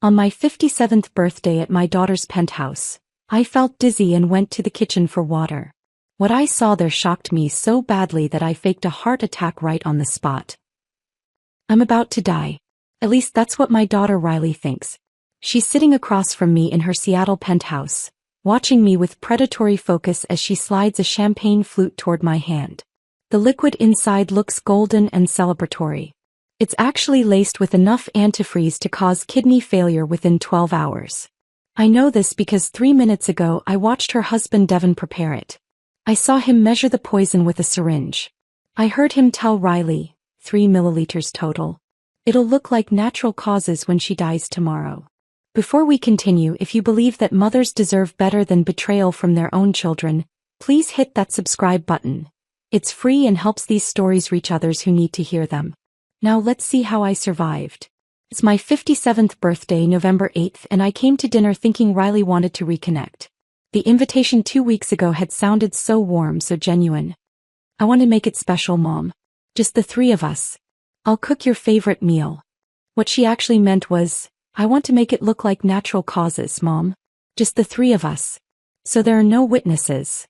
On my 57th birthday at my daughter's penthouse, I felt dizzy and went to the kitchen for water. What I saw there shocked me so badly that I faked a heart attack right on the spot. I'm about to die. At least that's what my daughter Riley thinks. She's sitting across from me in her Seattle penthouse, watching me with predatory focus as she slides a champagne flute toward my hand. The liquid inside looks golden and celebratory. It's actually laced with enough antifreeze to cause kidney failure within 12 hours. I know this because 3 minutes ago I watched her husband Devin prepare it. I saw him measure the poison with a syringe. I heard him tell Riley, 3 milliliters total. It'll look like natural causes when she dies tomorrow. Before we continue, if you believe that mothers deserve better than betrayal from their own children, please hit that subscribe button. It's free and helps these stories reach others who need to hear them. Now let's see how I survived. It's my 57th birthday, November 8th, and I came to dinner thinking Riley wanted to reconnect. The invitation 2 weeks ago had sounded so warm, so genuine. I want to make it special, Mom. Just the three of us. I'll cook your favorite meal. What she actually meant was, I want to make it look like natural causes, Mom. Just the three of us. So there are no witnesses.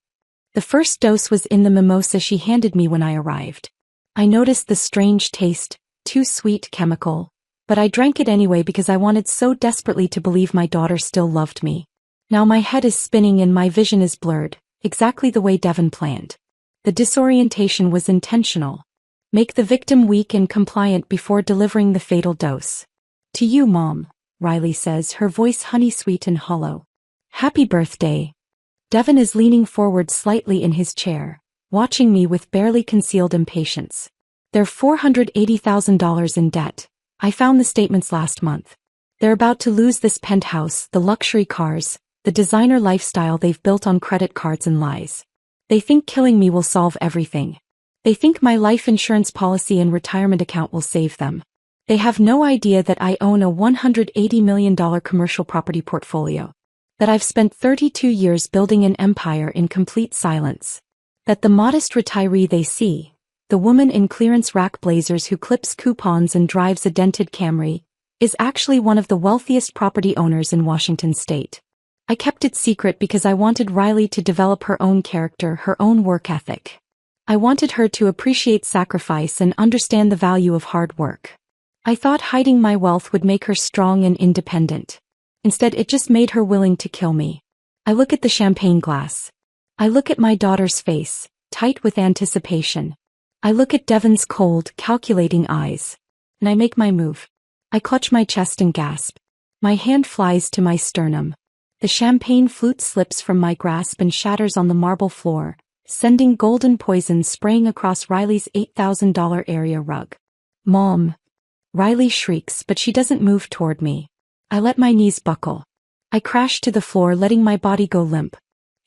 The first dose was in the mimosa she handed me when I arrived. I noticed the strange taste, too sweet, chemical, but I drank it anyway because I wanted so desperately to believe my daughter still loved me. Now my head is spinning and my vision is blurred, exactly the way Devin planned. The disorientation was intentional. Make the victim weak and compliant before delivering the fatal dose. To you, Mom, Riley says, her voice honey-sweet and hollow. Happy birthday. Devin is leaning forward slightly in his chair, watching me with barely concealed impatience. They're $480,000 in debt. I found the statements last month. They're about to lose this penthouse, the luxury cars, the designer lifestyle they've built on credit cards and lies. They think killing me will solve everything. They think my life insurance policy and retirement account will save them. They have no idea that I own a $180 million commercial property portfolio. That I've spent 32 years building an empire in complete silence. That the modest retiree they see, the woman in clearance rack blazers who clips coupons and drives a dented Camry, is actually one of the wealthiest property owners in Washington state. I kept it secret because I wanted Riley to develop her own character, her own work ethic. I wanted her to appreciate sacrifice and understand the value of hard work. I thought hiding my wealth would make her strong and independent. Instead, it just made her willing to kill me. I look at the champagne glass. I look at my daughter's face, tight with anticipation. I look at Devin's cold, calculating eyes. And I make my move. I clutch my chest and gasp. My hand flies to my sternum. The champagne flute slips from my grasp and shatters on the marble floor, sending golden poison spraying across Riley's $8,000 area rug. Mom. Riley shrieks, but she doesn't move toward me. I let my knees buckle. I crash to the floor, letting my body go limp.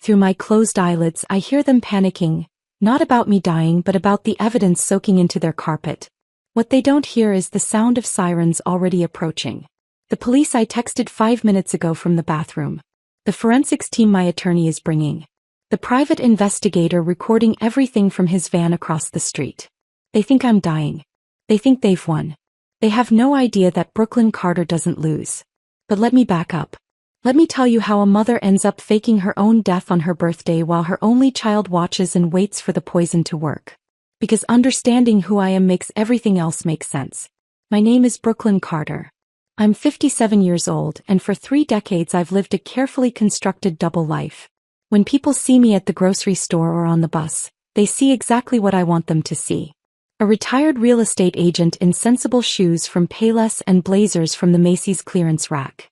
Through my closed eyelids, I hear them panicking, not about me dying but about the evidence soaking into their carpet. What they don't hear is the sound of sirens already approaching. The police I texted 5 minutes ago from the bathroom. The forensics team my attorney is bringing. The private investigator recording everything from his van across the street. They think I'm dying. They think they've won. They have no idea that Brooklyn Carter doesn't lose. But let me back up. Let me tell you how a mother ends up faking her own death on her birthday while her only child watches and waits for the poison to work. Because understanding who I am makes everything else make sense. My name is Brooklyn Carter. I'm 57 years old, and for 3 decades I've lived a carefully constructed double life. When people see me at the grocery store or on the bus, they see exactly what I want them to see. A retired real estate agent in sensible shoes from Payless and blazers from the Macy's clearance rack.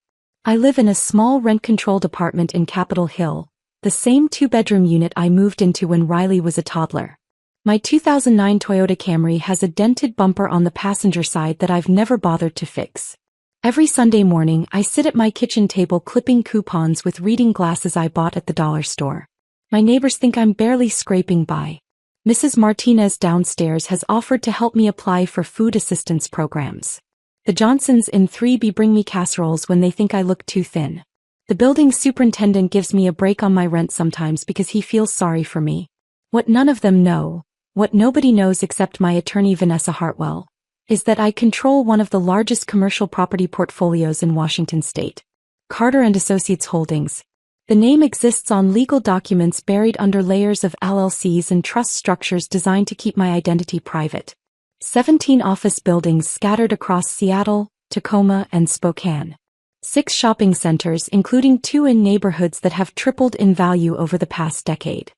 I live in a small rent-controlled apartment in Capitol Hill, the same 2-bedroom unit I moved into when Riley was a toddler. My 2009 Toyota Camry has a dented bumper on the passenger side that I've never bothered to fix. Every Sunday morning I sit at my kitchen table clipping coupons with reading glasses I bought at the dollar store. My neighbors think I'm barely scraping by. Mrs. Martinez downstairs has offered to help me apply for food assistance programs. The Johnsons in 3B bring me casseroles when they think I look too thin. The building superintendent gives me a break on my rent sometimes because he feels sorry for me. What none of them know, what nobody knows except my attorney Vanessa Hartwell, is that I control one of the largest commercial property portfolios in Washington state. Carter and Associates Holdings. The name exists on legal documents buried under layers of LLCs and trust structures designed to keep my identity private. 17 office buildings scattered across Seattle, Tacoma, and Spokane. 6 shopping centers, including 2 in neighborhoods that have tripled in value over the past decade.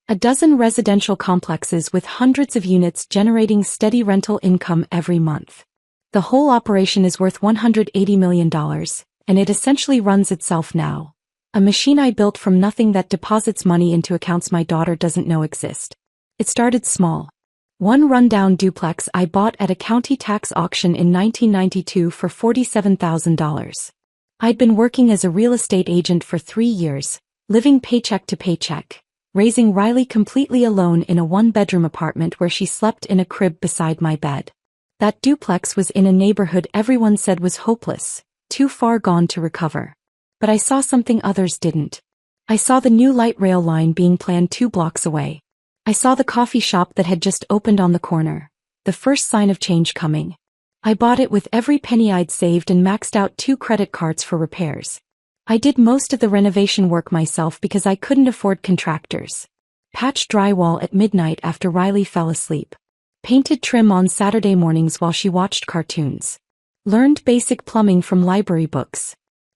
A dozen residential complexes with hundreds of units generating steady rental income every month. The whole operation is worth $180 million, and it essentially runs itself now. A machine I built from nothing that deposits money into accounts my daughter doesn't know exist. It started small. One rundown duplex I bought at a county tax auction in 1992 for $47,000. I'd been working as a real estate agent for 3 years, living paycheck to paycheck, raising Riley completely alone in a 1-bedroom apartment where she slept in a crib beside my bed. That duplex was in a neighborhood everyone said was hopeless, too far gone to recover. But I saw something others didn't. I saw the new light rail line being planned 2 blocks away. I saw the coffee shop that had just opened on the corner, the first sign of change coming. I bought it with every penny I'd saved and maxed out 2 credit cards for repairs. I did most of the renovation work myself because I couldn't afford contractors. Patched drywall at midnight after Riley fell asleep. Painted trim on Saturday mornings while she watched cartoons. Learned basic plumbing from library books.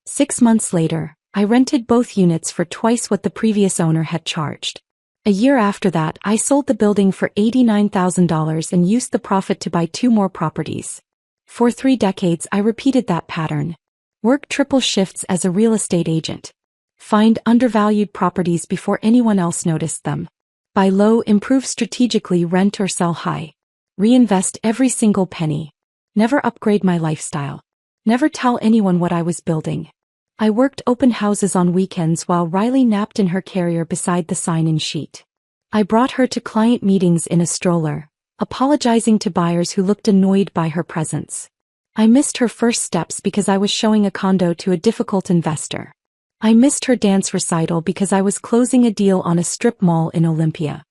6 months later, I rented both units for twice what the previous owner had charged. A year after that, I sold the building for $89,000 and used the profit to buy 2 more properties. For 3 decades, I repeated that pattern. Work triple shifts as a real estate agent. Find undervalued properties before anyone else noticed them. Buy low, improve strategically, rent or sell high. Reinvest every single penny. Never upgrade my lifestyle. Never tell anyone what I was building. I worked open houses on weekends while Riley napped in her carrier beside the sign-in sheet. I brought her to client meetings in a stroller, apologizing to buyers who looked annoyed by her presence. I missed her first steps because I was showing a condo to a difficult investor. I missed her dance recital because I was closing a deal on a strip mall in Olympia.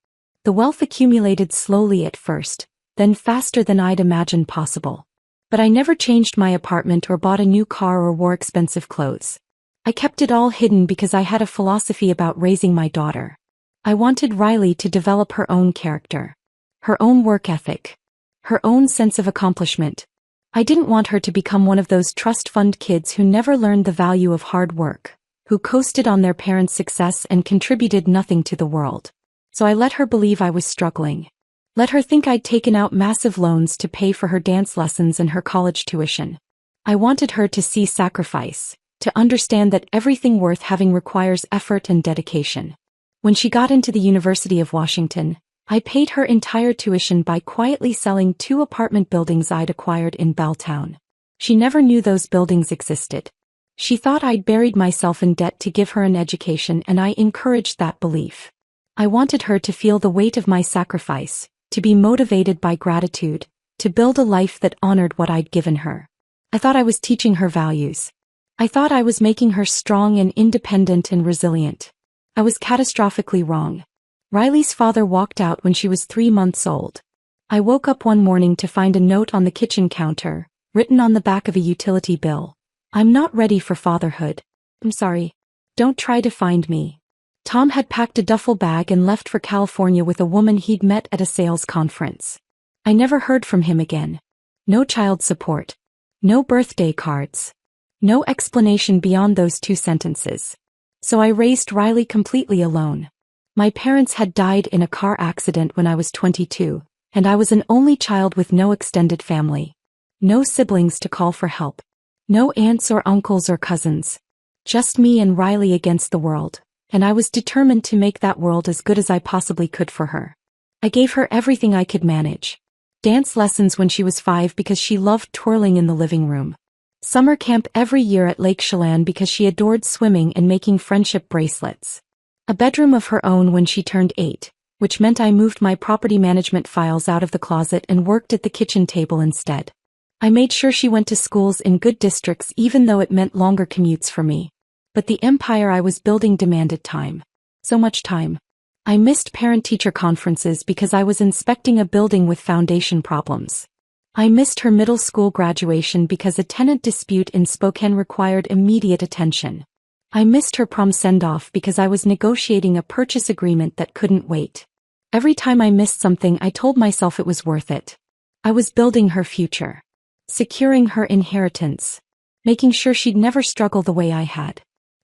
The wealth accumulated slowly at first, then faster than I'd imagined possible. But I never changed my apartment or bought a new car or wore expensive clothes. I kept it all hidden because I had a philosophy about raising my daughter. I wanted Riley to develop her own character, her own work ethic, her own sense of accomplishment. I didn't want her to become one of those trust fund kids who never learned the value of hard work, who coasted on their parents' success and contributed nothing to the world. So I let her believe I was struggling. Let her think I'd taken out massive loans to pay for her dance lessons and her college tuition. I wanted her to see sacrifice, to understand that everything worth having requires effort and dedication. When she got into the University of Washington, I paid her entire tuition by quietly selling 2 apartment buildings I'd acquired in Belltown. She never knew those buildings existed. She thought I'd buried myself in debt to give her an education, and I encouraged that belief. I wanted her to feel the weight of my sacrifice, to be motivated by gratitude, to build a life that honored what I'd given her. I thought I was teaching her values. I thought I was making her strong and independent and resilient. I was catastrophically wrong. Riley's father walked out when she was 3 months old. I woke up one morning to find a note on the kitchen counter, written on the back of a utility bill. I'm not ready for fatherhood. I'm sorry. Don't try to find me. Tom had packed a duffel bag and left for California with a woman he'd met at a sales conference. I never heard from him again. No child support. No birthday cards. No explanation beyond those 2 sentences. So I raised Riley completely alone. My parents had died in a car accident when I was 22, and I was an only child with no extended family. No siblings to call for help. No aunts or uncles or cousins. Just me and Riley against the world. And I was determined to make that world as good as I possibly could for her. I gave her everything I could manage. Dance lessons when she was 5 because she loved twirling in the living room. Summer camp every year at Lake Chelan because she adored swimming and making friendship bracelets. A bedroom of her own when she turned 8, which meant I moved my property management files out of the closet and worked at the kitchen table instead. I made sure she went to schools in good districts even though it meant longer commutes for me. But the empire I was building demanded time. So much time. I missed parent-teacher conferences because I was inspecting a building with foundation problems. I missed her middle school graduation because a tenant dispute in Spokane required immediate attention. I missed her prom send-off because I was negotiating a purchase agreement that couldn't wait. Every time I missed something, I told myself it was worth it. I was building her future. Securing her inheritance. Making sure she'd never struggle the way I had.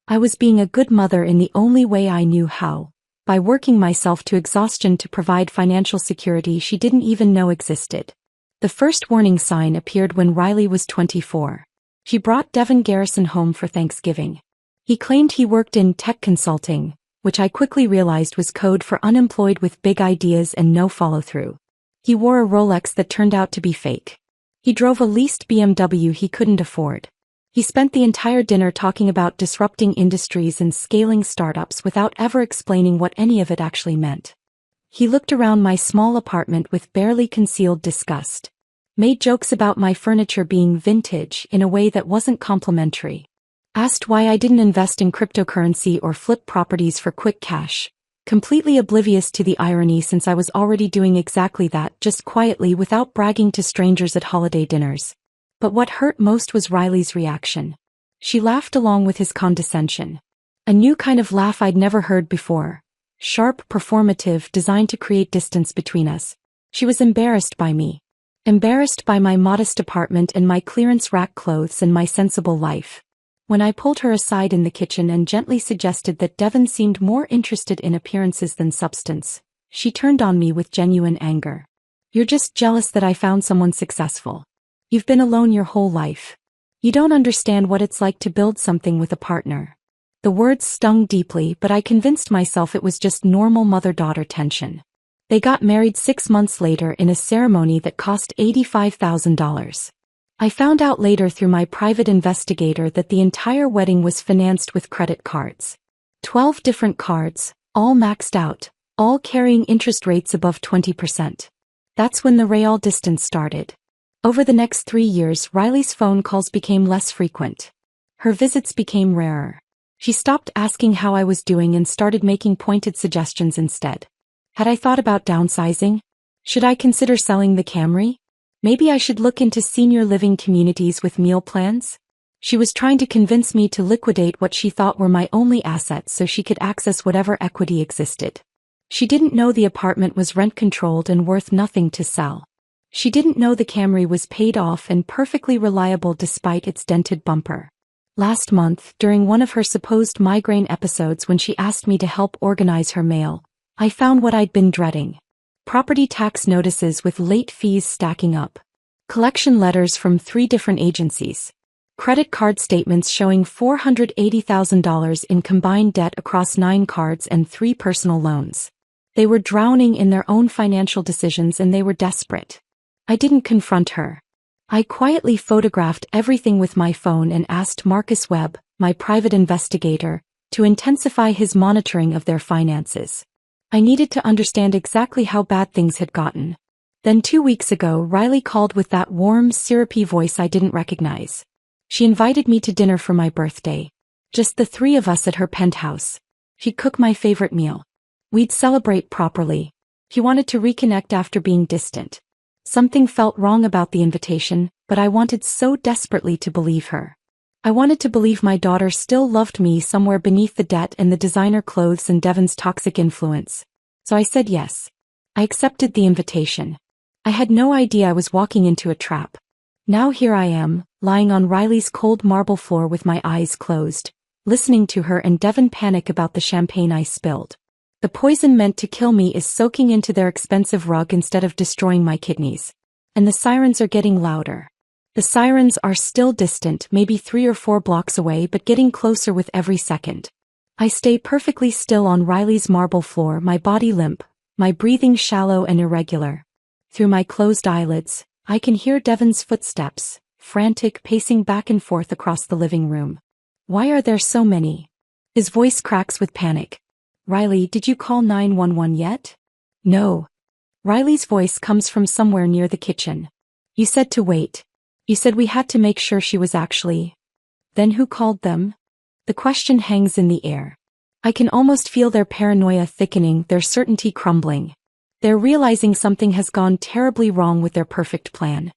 I was being a good mother in the only way I knew how, by working myself to exhaustion to provide financial security she didn't even know existed. The first warning sign appeared when Riley was 24. She brought Devin Garrison home for Thanksgiving. He claimed he worked in tech consulting, which I quickly realized was code for unemployed with big ideas and no follow-through. He wore a Rolex that turned out to be fake. He drove a leased BMW he couldn't afford. He spent the entire dinner talking about disrupting industries and scaling startups without ever explaining what any of it actually meant. He looked around my small apartment with barely concealed disgust. Made jokes about my furniture being vintage in a way that wasn't complimentary. Asked why I didn't invest in cryptocurrency or flip properties for quick cash. Completely oblivious to the irony since I was already doing exactly that, just quietly without bragging to strangers at holiday dinners. But what hurt most was Riley's reaction. She laughed along with his condescension. A new kind of laugh I'd never heard before. Sharp, performative, designed to create distance between us. She was embarrassed by me. Embarrassed by my modest apartment and my clearance rack clothes and my sensible life. When I pulled her aside in the kitchen and gently suggested that Devin seemed more interested in appearances than substance, she turned on me with genuine anger. You're just jealous that I found someone successful. You've been alone your whole life. You don't understand what it's like to build something with a partner. The words stung deeply, but I convinced myself it was just normal mother-daughter tension. They got married 6 months later in a ceremony that cost $85,000. I found out later through my private investigator that the entire wedding was financed with credit cards. 12 different cards, all maxed out, all carrying interest rates above 20%. That's when the real distance started. Over the next 3 years, Riley's phone calls became less frequent. Her visits became rarer. She stopped asking how I was doing and started making pointed suggestions instead. Had I thought about downsizing? Should I consider selling the Camry? Maybe I should look into senior living communities with meal plans? She was trying to convince me to liquidate what she thought were my only assets so she could access whatever equity existed. She didn't know the apartment was rent-controlled and worth nothing to sell. She didn't know the Camry was paid off and perfectly reliable despite its dented bumper. Last month, during one of her supposed migraine episodes when she asked me to help organize her mail, I found what I'd been dreading. Property tax notices with late fees stacking up. Collection letters from 3 different agencies. Credit card statements showing $480,000 in combined debt across 9 cards and 3 personal loans. They were drowning in their own financial decisions and they were desperate. I didn't confront her. I quietly photographed everything with my phone and asked Marcus Webb, my private investigator, to intensify his monitoring of their finances. I needed to understand exactly how bad things had gotten. Then 2 weeks ago, Riley called with that warm, syrupy voice I didn't recognize. She invited me to dinner for my birthday. Just the 3 of us at her penthouse. She'd cook my favorite meal. We'd celebrate properly. She wanted to reconnect after being distant. Something felt wrong about the invitation, but I wanted so desperately to believe her. I wanted to believe my daughter still loved me somewhere beneath the debt and the designer clothes and Devin's toxic influence. So I said yes. I accepted the invitation. I had no idea I was walking into a trap. Now here I am, lying on Riley's cold marble floor with my eyes closed, listening to her and Devin panic about the champagne I spilled. The poison meant to kill me is soaking into their expensive rug instead of destroying my kidneys. And the sirens are getting louder. The sirens are still distant, maybe 3 or 4 blocks away, but getting closer with every second. I stay perfectly still on Riley's marble floor, my body limp, my breathing shallow and irregular. Through my closed eyelids, I can hear Devin's footsteps, frantic, pacing back and forth across the living room. Why are there so many? His voice cracks with panic. Riley, did you call 911 yet? No. Riley's voice comes from somewhere near the kitchen. You said to wait. You said we had to make sure she was actually. Then who called them? The question hangs in the air. I can almost feel their paranoia thickening, their certainty crumbling. They're realizing something has gone terribly wrong with their perfect plan.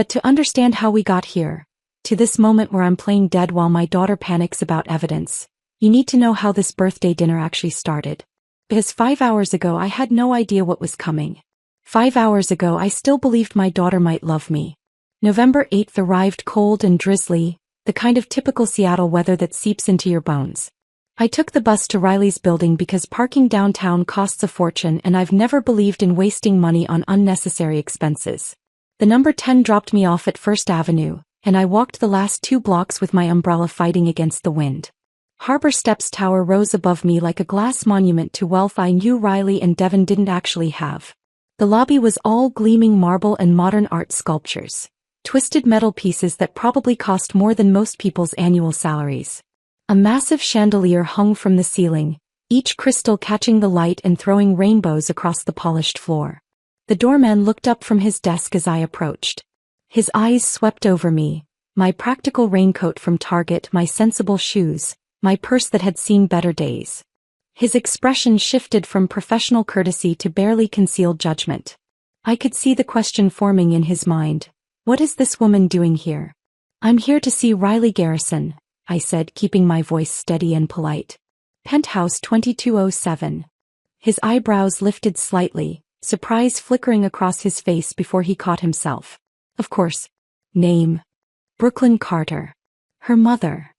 But to understand how we got here, to this moment where I'm playing dead while my daughter panics about evidence, you need to know how this birthday dinner actually started. Because 5 hours ago I had no idea what was coming. 5 hours ago I still believed my daughter might love me. November 8th arrived cold and drizzly, the kind of typical Seattle weather that seeps into your bones. I took the bus to Riley's building because parking downtown costs a fortune and I've never believed in wasting money on unnecessary expenses. The number 10 dropped me off at First Avenue, and I walked the last 2 blocks with my umbrella fighting against the wind. Harbor Steps Tower rose above me like a glass monument to wealth I knew Riley and Devin didn't actually have. The lobby was all gleaming marble and modern art sculptures. Twisted metal pieces that probably cost more than most people's annual salaries. A massive chandelier hung from the ceiling, each crystal catching the light and throwing rainbows across the polished floor. The doorman looked up from his desk as I approached. His eyes swept over me, my practical raincoat from Target, my sensible shoes, my purse that had seen better days. His expression shifted from professional courtesy to barely concealed judgment. I could see the question forming in his mind. What is this woman doing here? I'm here to see Riley Garrison, I said, keeping my voice steady and polite. Penthouse 2207. His eyebrows lifted slightly, surprise flickering across his face before he caught himself. Of course. Name. Brooklyn Carter. Her mother.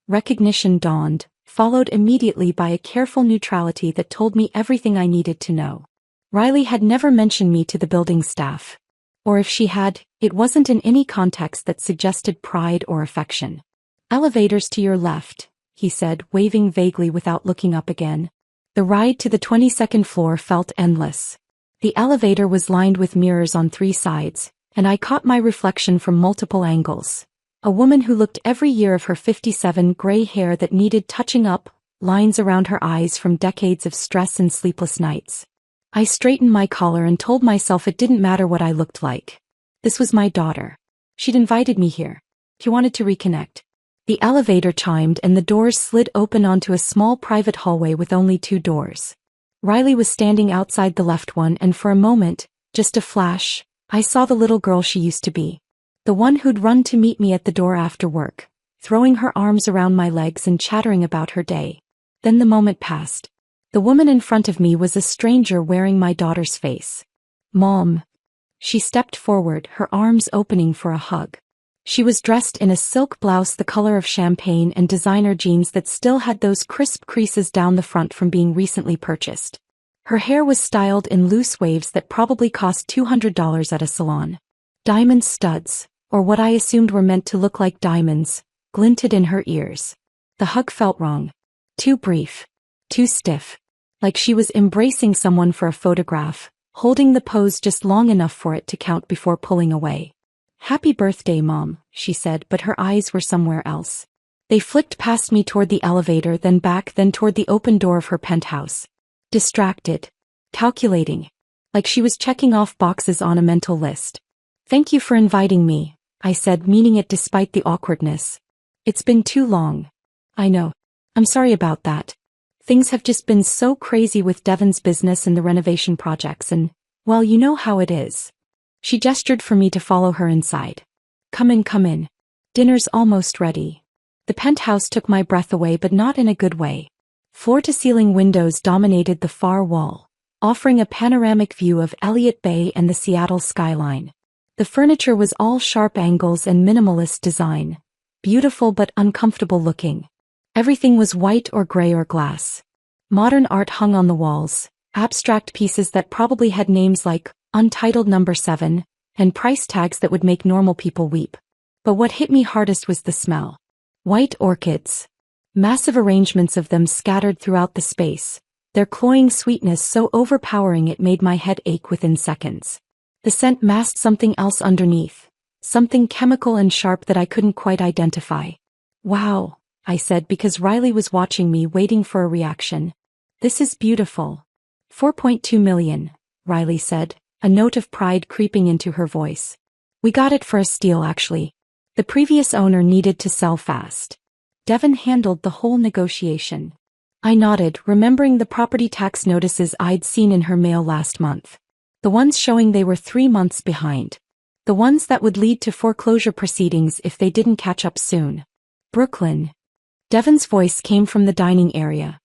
Recognition dawned, followed immediately by a careful neutrality that told me everything I needed to know. Riley had never mentioned me to the building staff. Or if she had, it wasn't in any context that suggested pride or affection. Elevators to your left, he said, waving vaguely without looking up again. The ride to the 22nd floor felt endless. The elevator was lined with mirrors on 3 sides, and I caught my reflection from multiple angles. A woman who looked every year of her 57, gray hair that needed touching up, lines around her eyes from decades of stress and sleepless nights. I straightened my collar and told myself it didn't matter what I looked like. This was my daughter. She'd invited me here. She wanted to reconnect. The elevator chimed and the doors slid open onto a small private hallway with only 2 doors. Riley was standing outside the left one, and for a moment, just a flash, I saw the little girl she used to be. The one who'd run to meet me at the door after work, throwing her arms around my legs and chattering about her day. Then the moment passed. The woman in front of me was a stranger wearing my daughter's face. Mom. She stepped forward, her arms opening for a hug. She was dressed in a silk blouse the color of champagne and designer jeans that still had those crisp creases down the front from being recently purchased. Her hair was styled in loose waves that probably cost $200 at a salon. Diamond studs, or what I assumed were meant to look like diamonds, glinted in her ears. The hug felt wrong. Too brief. Too stiff. Like she was embracing someone for a photograph, holding the pose just long enough for it to count before pulling away. Happy birthday, Mom, she said, but her eyes were somewhere else. They flicked past me toward the elevator, then back, then toward the open door of her penthouse. Distracted. Calculating. Like she was checking off boxes on a mental list. Thank you for inviting me, I said, meaning it despite the awkwardness. It's been too long. I know. I'm sorry about that. Things have just been so crazy with Devin's business and the renovation projects and, well, you know how it is. She gestured for me to follow her inside. Come in, come in. Dinner's almost ready. The penthouse took my breath away, but not in a good way. Floor-to-ceiling windows dominated the far wall, offering a panoramic view of Elliott Bay and the Seattle skyline. The furniture was all sharp angles and minimalist design, beautiful but uncomfortable looking. Everything was white or gray or glass. Modern art hung on the walls, abstract pieces that probably had names like Untitled Number 7, and price tags that would make normal people weep. But what hit me hardest was the smell. White orchids. Massive arrangements of them scattered throughout the space, their cloying sweetness so overpowering it made my head ache within seconds. The scent masked something else underneath, something chemical and sharp that I couldn't quite identify. Wow, I said because Riley was watching me, waiting for a reaction. This is beautiful. 4.2 million, Riley said, a note of pride creeping into her voice. We got it for a steal, actually. The previous owner needed to sell fast. Devin handled the whole negotiation. I nodded, remembering the property tax notices I'd seen in her mail last month. The ones showing they were 3 months behind. The ones that would lead to foreclosure proceedings if they didn't catch up soon. Brooklyn. Devon's voice came from the dining area.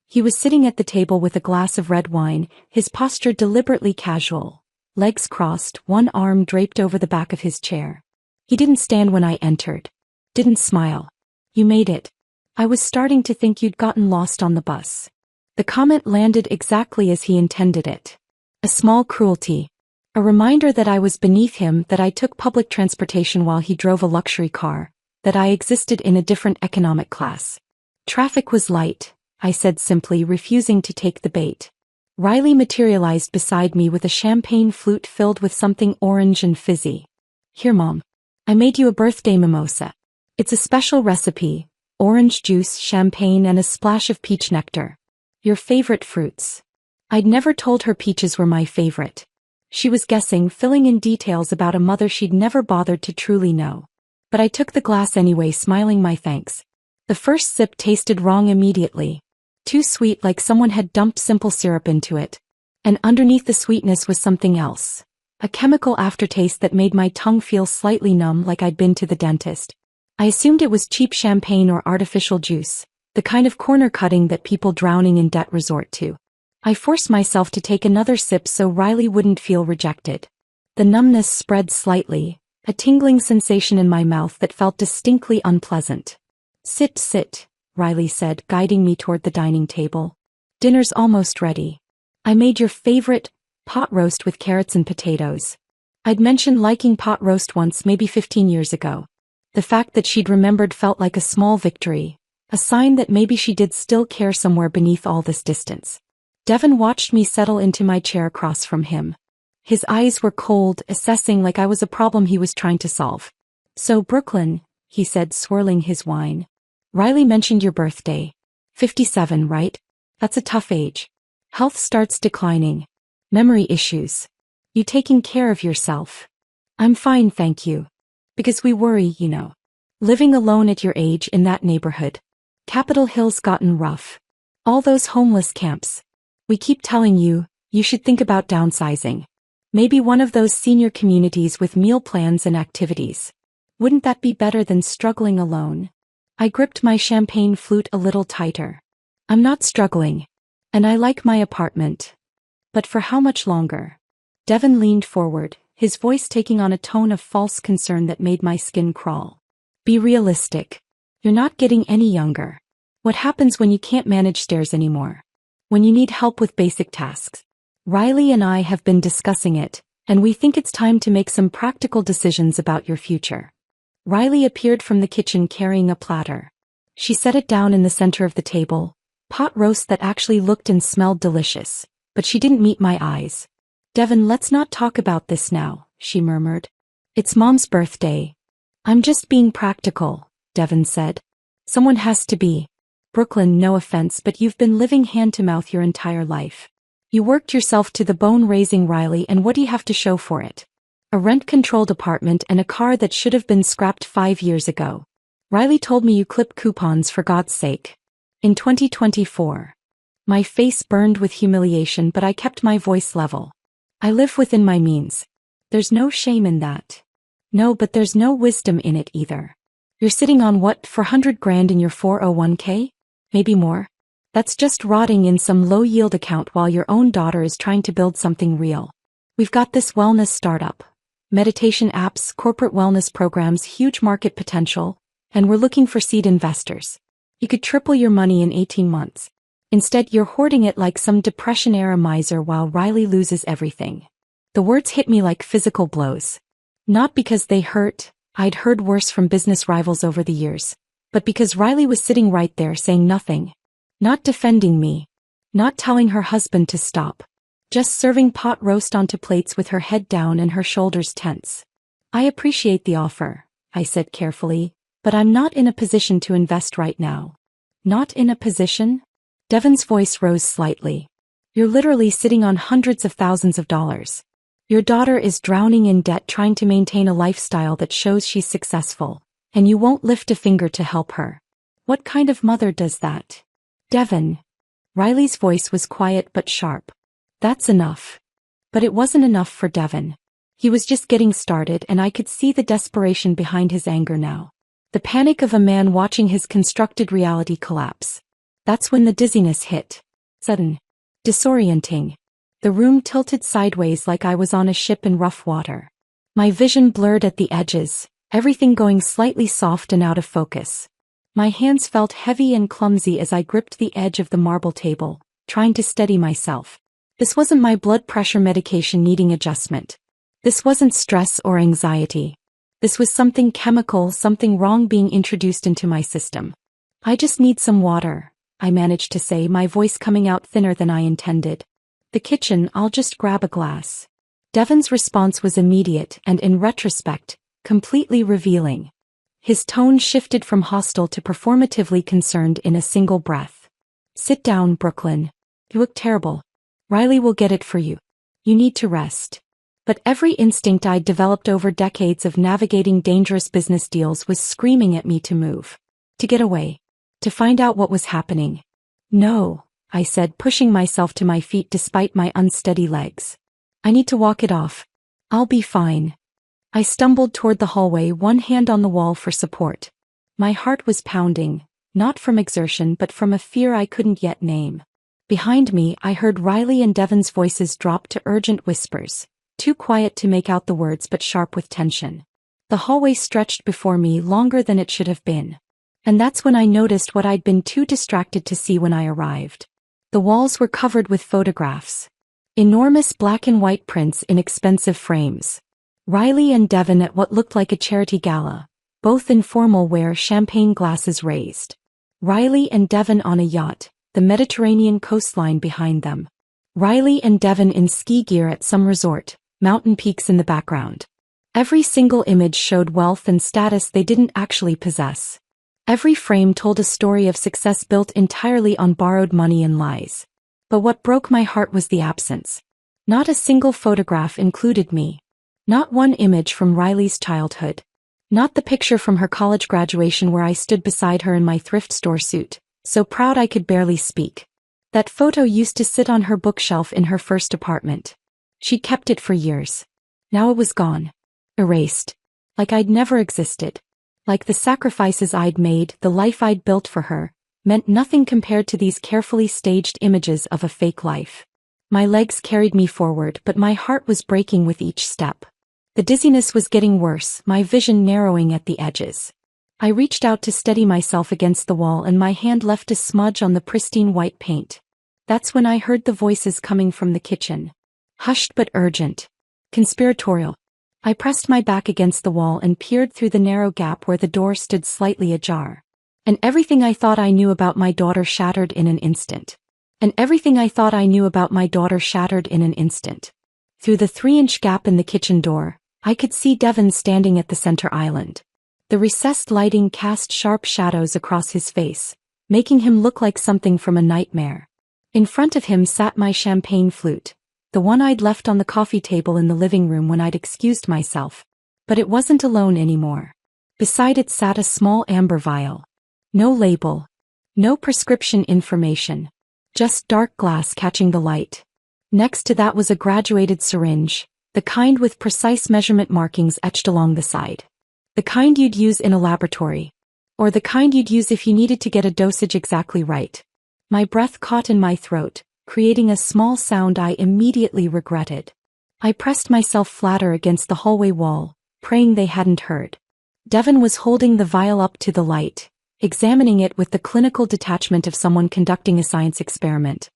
He was sitting at the table with a glass of red wine, his posture deliberately casual. Legs crossed, one arm draped over the back of his chair. He didn't stand when I entered. Didn't smile. You made it. I was starting to think you'd gotten lost on the bus. The comment landed exactly as he intended it. A small cruelty. A reminder that I was beneath him, that I took public transportation while he drove a luxury car, that I existed in a different economic class. Traffic was light, I said simply, refusing to take the bait. Riley materialized beside me with a champagne flute filled with something orange and fizzy. Here, Mom. I made you a birthday mimosa. It's a special recipe, orange juice, champagne, and a splash of peach nectar. Your favorite fruits. I'd never told her peaches were my favorite. She was guessing, filling in details about a mother she'd never bothered to truly know. But I took the glass anyway, smiling my thanks. The first sip tasted wrong immediately. Too sweet, like someone had dumped simple syrup into it. And underneath the sweetness was something else. A chemical aftertaste that made my tongue feel slightly numb, like I'd been to the dentist. I assumed it was cheap champagne or artificial juice, the kind of corner cutting that people drowning in debt resort to. I forced myself to take another sip so Riley wouldn't feel rejected. The numbness spread slightly, a tingling sensation in my mouth that felt distinctly unpleasant. Sit, Riley said, guiding me toward the dining table. Dinner's almost ready. I made your favorite pot roast with carrots and potatoes. I'd mentioned liking pot roast once, maybe 15 years ago. The fact that she'd remembered felt like a small victory, a sign that maybe she did still care somewhere beneath all this distance. Devon watched me settle into my chair across from him. His eyes were cold, assessing like I was a problem he was trying to solve. So Brooklyn, he said, swirling his wine. Riley mentioned your birthday. 57, right? That's a tough age. Health starts declining. Memory issues. You taking care of yourself? I'm fine, thank you. Because we worry, you know. Living alone at your age in that neighborhood. Capitol Hill's gotten rough. All those homeless camps. We keep telling you, you should think about downsizing. Maybe one of those senior communities with meal plans and activities. Wouldn't that be better than struggling alone? I gripped my champagne flute a little tighter. I'm not struggling. And I like my apartment. But for how much longer? Devon leaned forward, his voice taking on a tone of false concern that made my skin crawl. Be realistic. You're not getting any younger. What happens when you can't manage stairs anymore? When you need help with basic tasks? Riley and I have been discussing it, and we think it's time to make some practical decisions about your future. Riley appeared from the kitchen carrying a platter. She set it down in the center of the table, pot roast that actually looked and smelled delicious, but she didn't meet my eyes. Devon, let's not talk about this now, she murmured. It's Mom's birthday. I'm just being practical, Devon said. Someone has to be. Brooklyn, no offense, but you've been living hand-to-mouth your entire life. You worked yourself to the bone raising Riley, and what do you have to show for it? A rent-controlled apartment and a car that should have been scrapped 5 years ago. Riley told me you clipped coupons, for God's sake. In 2024. My face burned with humiliation, but I kept my voice level. I live within my means. There's no shame in that. No, but there's no wisdom in it either. You're sitting on what, $400,000 in your 401k? Maybe more? That's just rotting in some low-yield account while your own daughter is trying to build something real. We've got this wellness startup. Meditation apps, corporate wellness programs, huge market potential, and we're looking for seed investors. You could triple your money in 18 months. Instead, you're hoarding it like some Depression-era miser while Riley loses everything. The words hit me like physical blows. Not because they hurt, I'd heard worse from business rivals over the years, but because Riley was sitting right there saying nothing. Not defending me. Not telling her husband to stop. Just serving pot roast onto plates with her head down and her shoulders tense. I appreciate the offer, I said carefully, but I'm not in a position to invest right now. Not in a position? Devon's voice rose slightly. You're literally sitting on hundreds of thousands of dollars. Your daughter is drowning in debt trying to maintain a lifestyle that shows she's successful, and you won't lift a finger to help her. What kind of mother does that? Devon. Riley's voice was quiet but sharp. That's enough. But it wasn't enough for Devon. He was just getting started and I could see the desperation behind his anger now. The panic of a man watching his constructed reality collapse. That's when the dizziness hit. Sudden. Disorienting. The room tilted sideways like I was on a ship in rough water. My vision blurred at the edges, everything going slightly soft and out of focus. My hands felt heavy and clumsy as I gripped the edge of the marble table, trying to steady myself. This wasn't my blood pressure medication needing adjustment. This wasn't stress or anxiety. This was something chemical, something wrong being introduced into my system. I just need some water, I managed to say, my voice coming out thinner than I intended. The kitchen, I'll just grab a glass. Devon's response was immediate and, in retrospect, completely revealing. His tone shifted from hostile to performatively concerned in a single breath. Sit down, Brooklyn. You look terrible. Riley will get it for you. You need to rest. But every instinct I'd developed over decades of navigating dangerous business deals was screaming at me to move. To get away. To find out what was happening. No, I said, pushing myself to my feet despite my unsteady legs. I need to walk it off. I'll be fine. I stumbled toward the hallway, one hand on the wall for support. My heart was pounding, not from exertion but from a fear I couldn't yet name. Behind me, I heard Riley and Devon's voices drop to urgent whispers. Too quiet to make out the words but sharp with tension. The hallway stretched before me longer than it should have been. And that's when I noticed what I'd been too distracted to see when I arrived. The walls were covered with photographs. Enormous black and white prints in expensive frames. Riley and Devon at what looked like a charity gala, both in formal wear, champagne glasses raised. Riley and Devon on a yacht, the Mediterranean coastline behind them. Riley and Devon in ski gear at some resort, mountain peaks in the background. Every single image showed wealth and status they didn't actually possess. Every frame told a story of success built entirely on borrowed money and lies. But what broke my heart was the absence. Not a single photograph included me. Not one image from Riley's childhood. Not the picture from her college graduation where I stood beside her in my thrift store suit, so proud I could barely speak. That photo used to sit on her bookshelf in her first apartment. She'd kept it for years. Now it was gone. Erased. Like I'd never existed. Like the sacrifices I'd made, the life I'd built for her, meant nothing compared to these carefully staged images of a fake life. My legs carried me forward, but my heart was breaking with each step. The dizziness was getting worse, my vision narrowing at the edges. I reached out to steady myself against the wall and my hand left a smudge on the pristine white paint. That's when I heard the voices coming from the kitchen. Hushed but urgent. Conspiratorial. I pressed my back against the wall and peered through the narrow gap where the door stood slightly ajar. And everything I thought I knew about my daughter shattered in an instant. And everything I thought I knew about my daughter shattered in an instant. Through the 3-inch gap in the kitchen door, I could see Devon standing at the center island. The recessed lighting cast sharp shadows across his face, making him look like something from a nightmare. In front of him sat my champagne flute, the one I'd left on the coffee table in the living room when I'd excused myself. But it wasn't alone anymore. Beside it sat a small amber vial. No label. No prescription information. Just dark glass catching the light. Next to that was a graduated syringe, the kind with precise measurement markings etched along the side. The kind you'd use in a laboratory. Or the kind you'd use if you needed to get a dosage exactly right. My breath caught in my throat, creating a small sound I immediately regretted. I pressed myself flatter against the hallway wall, praying they hadn't heard. Devon was holding the vial up to the light, examining it with the clinical detachment of someone conducting a science experiment.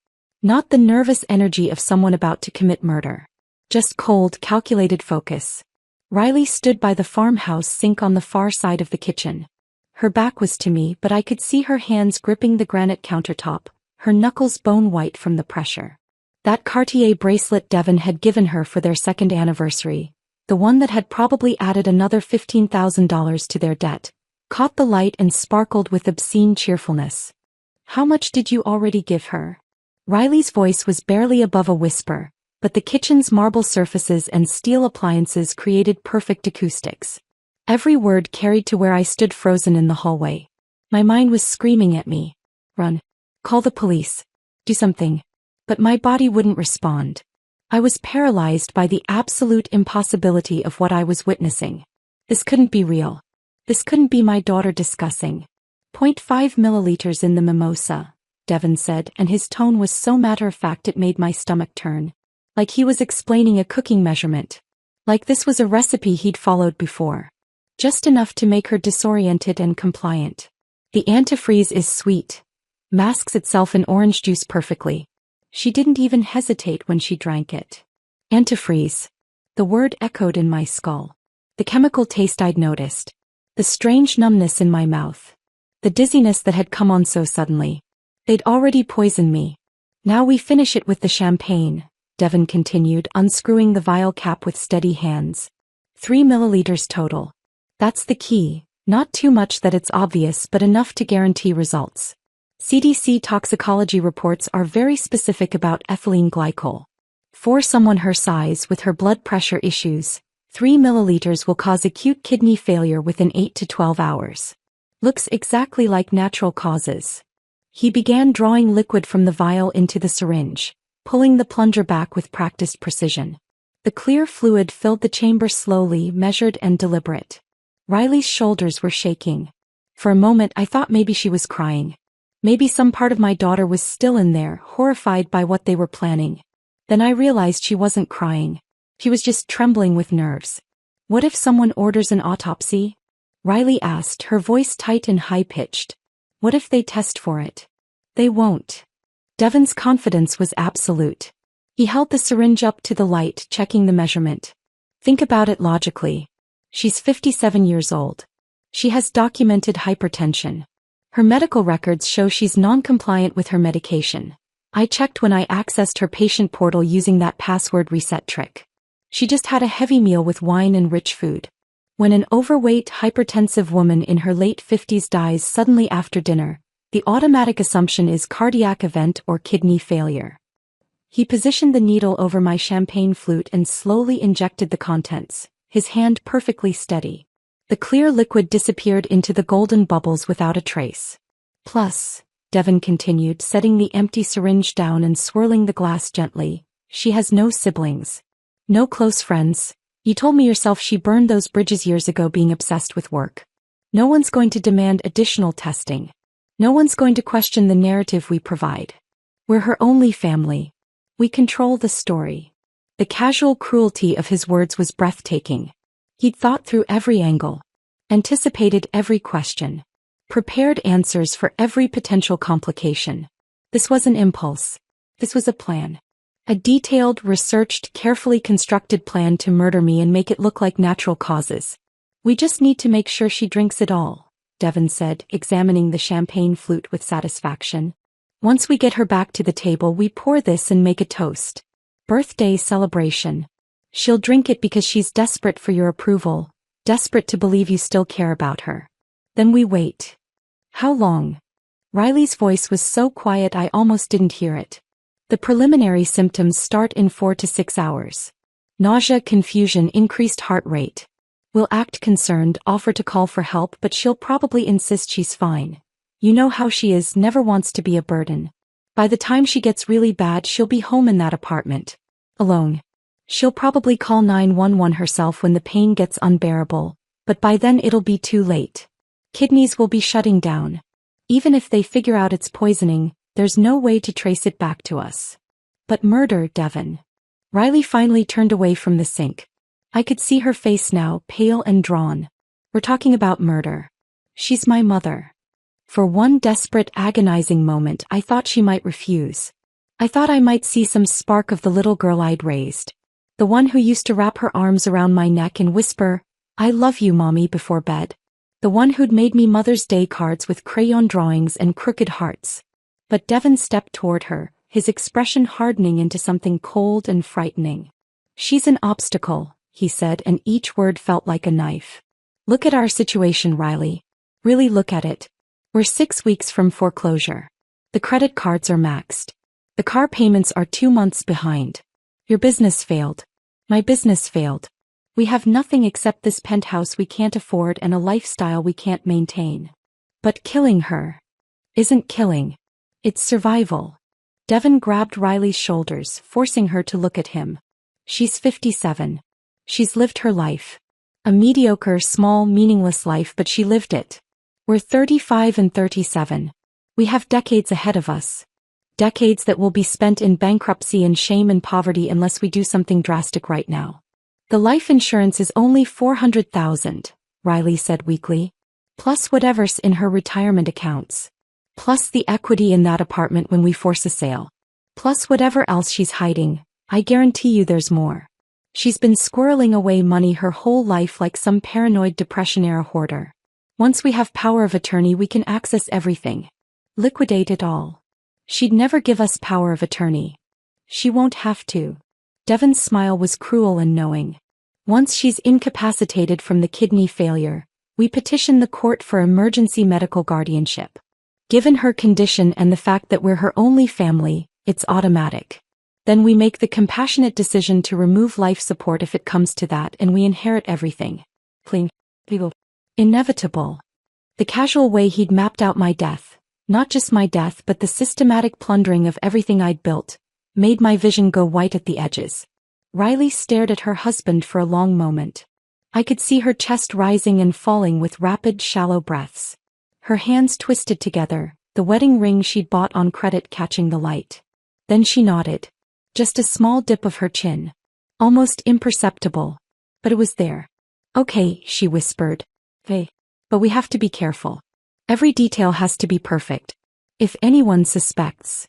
Not the nervous energy of someone about to commit murder. Just cold, calculated focus. Riley stood by the farmhouse sink on the far side of the kitchen. Her back was to me, but I could see her hands gripping the granite countertop, her knuckles bone white from the pressure. That Cartier bracelet Devon had given her for their second anniversary, the one that had probably added another $15,000 to their debt, caught the light and sparkled with obscene cheerfulness. "How much did you already give her?" Riley's voice was barely above a whisper, but the kitchen's marble surfaces and steel appliances created perfect acoustics. Every word carried to where I stood frozen in the hallway. My mind was screaming at me. Run. Call the police. Do something. But my body wouldn't respond. I was paralyzed by the absolute impossibility of what I was witnessing. This couldn't be real. This couldn't be my daughter discussing. 0.5 milliliters in the mimosa, Devon said, and his tone was so matter-of-fact it made my stomach turn. Like he was explaining a cooking measurement. Like this was a recipe he'd followed before. Just enough to make her disoriented and compliant. The antifreeze is sweet. Masks itself in orange juice perfectly. She didn't even hesitate when she drank it. Antifreeze. The word echoed in my skull. The chemical taste I'd noticed. The strange numbness in my mouth. The dizziness that had come on so suddenly. They'd already poisoned me. Now we finish it with the champagne, Devon continued, unscrewing the vial cap with steady hands. 3 milliliters total. That's the key, not too much that it's obvious but enough to guarantee results. CDC toxicology reports are very specific about ethylene glycol. For someone her size with her blood pressure issues, 3 milliliters will cause acute kidney failure within 8 to 12 hours. Looks exactly like natural causes. He began drawing liquid from the vial into the syringe, pulling the plunger back with practiced precision. The clear fluid filled the chamber slowly, measured and deliberate. Riley's shoulders were shaking. For a moment I thought maybe she was crying. Maybe some part of my daughter was still in there, horrified by what they were planning. Then I realized she wasn't crying. She was just trembling with nerves. What if someone orders an autopsy? Riley asked, her voice tight and high-pitched. What if they test for it? They won't. Devon's confidence was absolute. He held the syringe up to the light, checking the measurement. Think about it logically. She's 57 years old. She has documented hypertension. Her medical records show she's non-compliant with her medication. I checked when I accessed her patient portal using that password reset trick. She just had a heavy meal with wine and rich food. When an overweight, hypertensive woman in her late 50s dies suddenly after dinner, the automatic assumption is cardiac event or kidney failure. He positioned the needle over my champagne flute and slowly injected the contents, his hand perfectly steady. The clear liquid disappeared into the golden bubbles without a trace. Plus, Devon continued, setting the empty syringe down and swirling the glass gently, she has no siblings. No close friends. You told me yourself she burned those bridges years ago being obsessed with work. No one's going to demand additional testing. No one's going to question the narrative we provide. We're her only family. We control the story. The casual cruelty of his words was breathtaking. He'd thought through every angle, anticipated every question, prepared answers for every potential complication. This was an impulse. This was a plan. A detailed, researched, carefully constructed plan to murder me and make it look like natural causes. We just need to make sure she drinks it all, Devon said, examining the champagne flute with satisfaction. Once we get her back to the table we pour this and make a toast. Birthday celebration. She'll drink it because she's desperate for your approval, desperate to believe you still care about her. Then we wait. How long? Riley's voice was so quiet I almost didn't hear it. The preliminary symptoms start in 4 to 6 hours. Nausea, confusion, increased heart rate. We'll act concerned, offer to call for help, but she'll probably insist she's fine. You know how she is, never wants to be a burden. By the time she gets really bad she'll be home in that apartment. Alone. She'll probably call 911 herself when the pain gets unbearable, but by then it'll be too late. Kidneys will be shutting down. Even if they figure out it's poisoning, there's no way to trace it back to us. But murder, Devon. Riley finally turned away from the sink. I could see her face now, pale and drawn. We're talking about murder. She's my mother. For one desperate, agonizing moment I thought she might refuse. I thought I might see some spark of the little girl I'd raised. The one who used to wrap her arms around my neck and whisper, "I love you, Mommy," before bed. The one who'd made me Mother's Day cards with crayon drawings and crooked hearts. But Devon stepped toward her, his expression hardening into something cold and frightening. She's an obstacle, he said, and each word felt like a knife. Look at our situation, Riley. Really look at it. We're 6 weeks from foreclosure. The credit cards are maxed. The car payments are 2 months behind. Your business failed. My business failed. We have nothing except this penthouse we can't afford and a lifestyle we can't maintain. But killing her isn't killing. It's survival. Devon grabbed Riley's shoulders, forcing her to look at him. She's 57. She's lived her life. A mediocre, small, meaningless life, but she lived it. We're 35 and 37. We have decades ahead of us. Decades that will be spent in bankruptcy and shame and poverty unless we do something drastic right now. The life insurance is only $400,000, Riley said weakly. Plus whatever's in her retirement accounts. Plus the equity in that apartment when we force a sale. Plus whatever else she's hiding. I guarantee you there's more. She's been squirreling away money her whole life like some paranoid Depression-era hoarder. Once we have power of attorney we can access everything. Liquidate it all. She'd never give us power of attorney. She won't have to. Devon's smile was cruel and knowing. Once she's incapacitated from the kidney failure, we petition the court for emergency medical guardianship. Given her condition and the fact that we're her only family, it's automatic. Then we make the compassionate decision to remove life support if it comes to that, and we inherit everything. Clean. Legal. Inevitable. The casual way he'd mapped out my death, not just my death but the systematic plundering of everything I'd built, made my vision go white at the edges. Riley stared at her husband for a long moment. I could see her chest rising and falling with rapid, shallow breaths. Her hands twisted together, the wedding ring she'd bought on credit catching the light. Then she nodded. Just a small dip of her chin. Almost imperceptible. But it was there. Okay, she whispered. Hey. But we have to be careful. Every detail has to be perfect. If anyone suspects,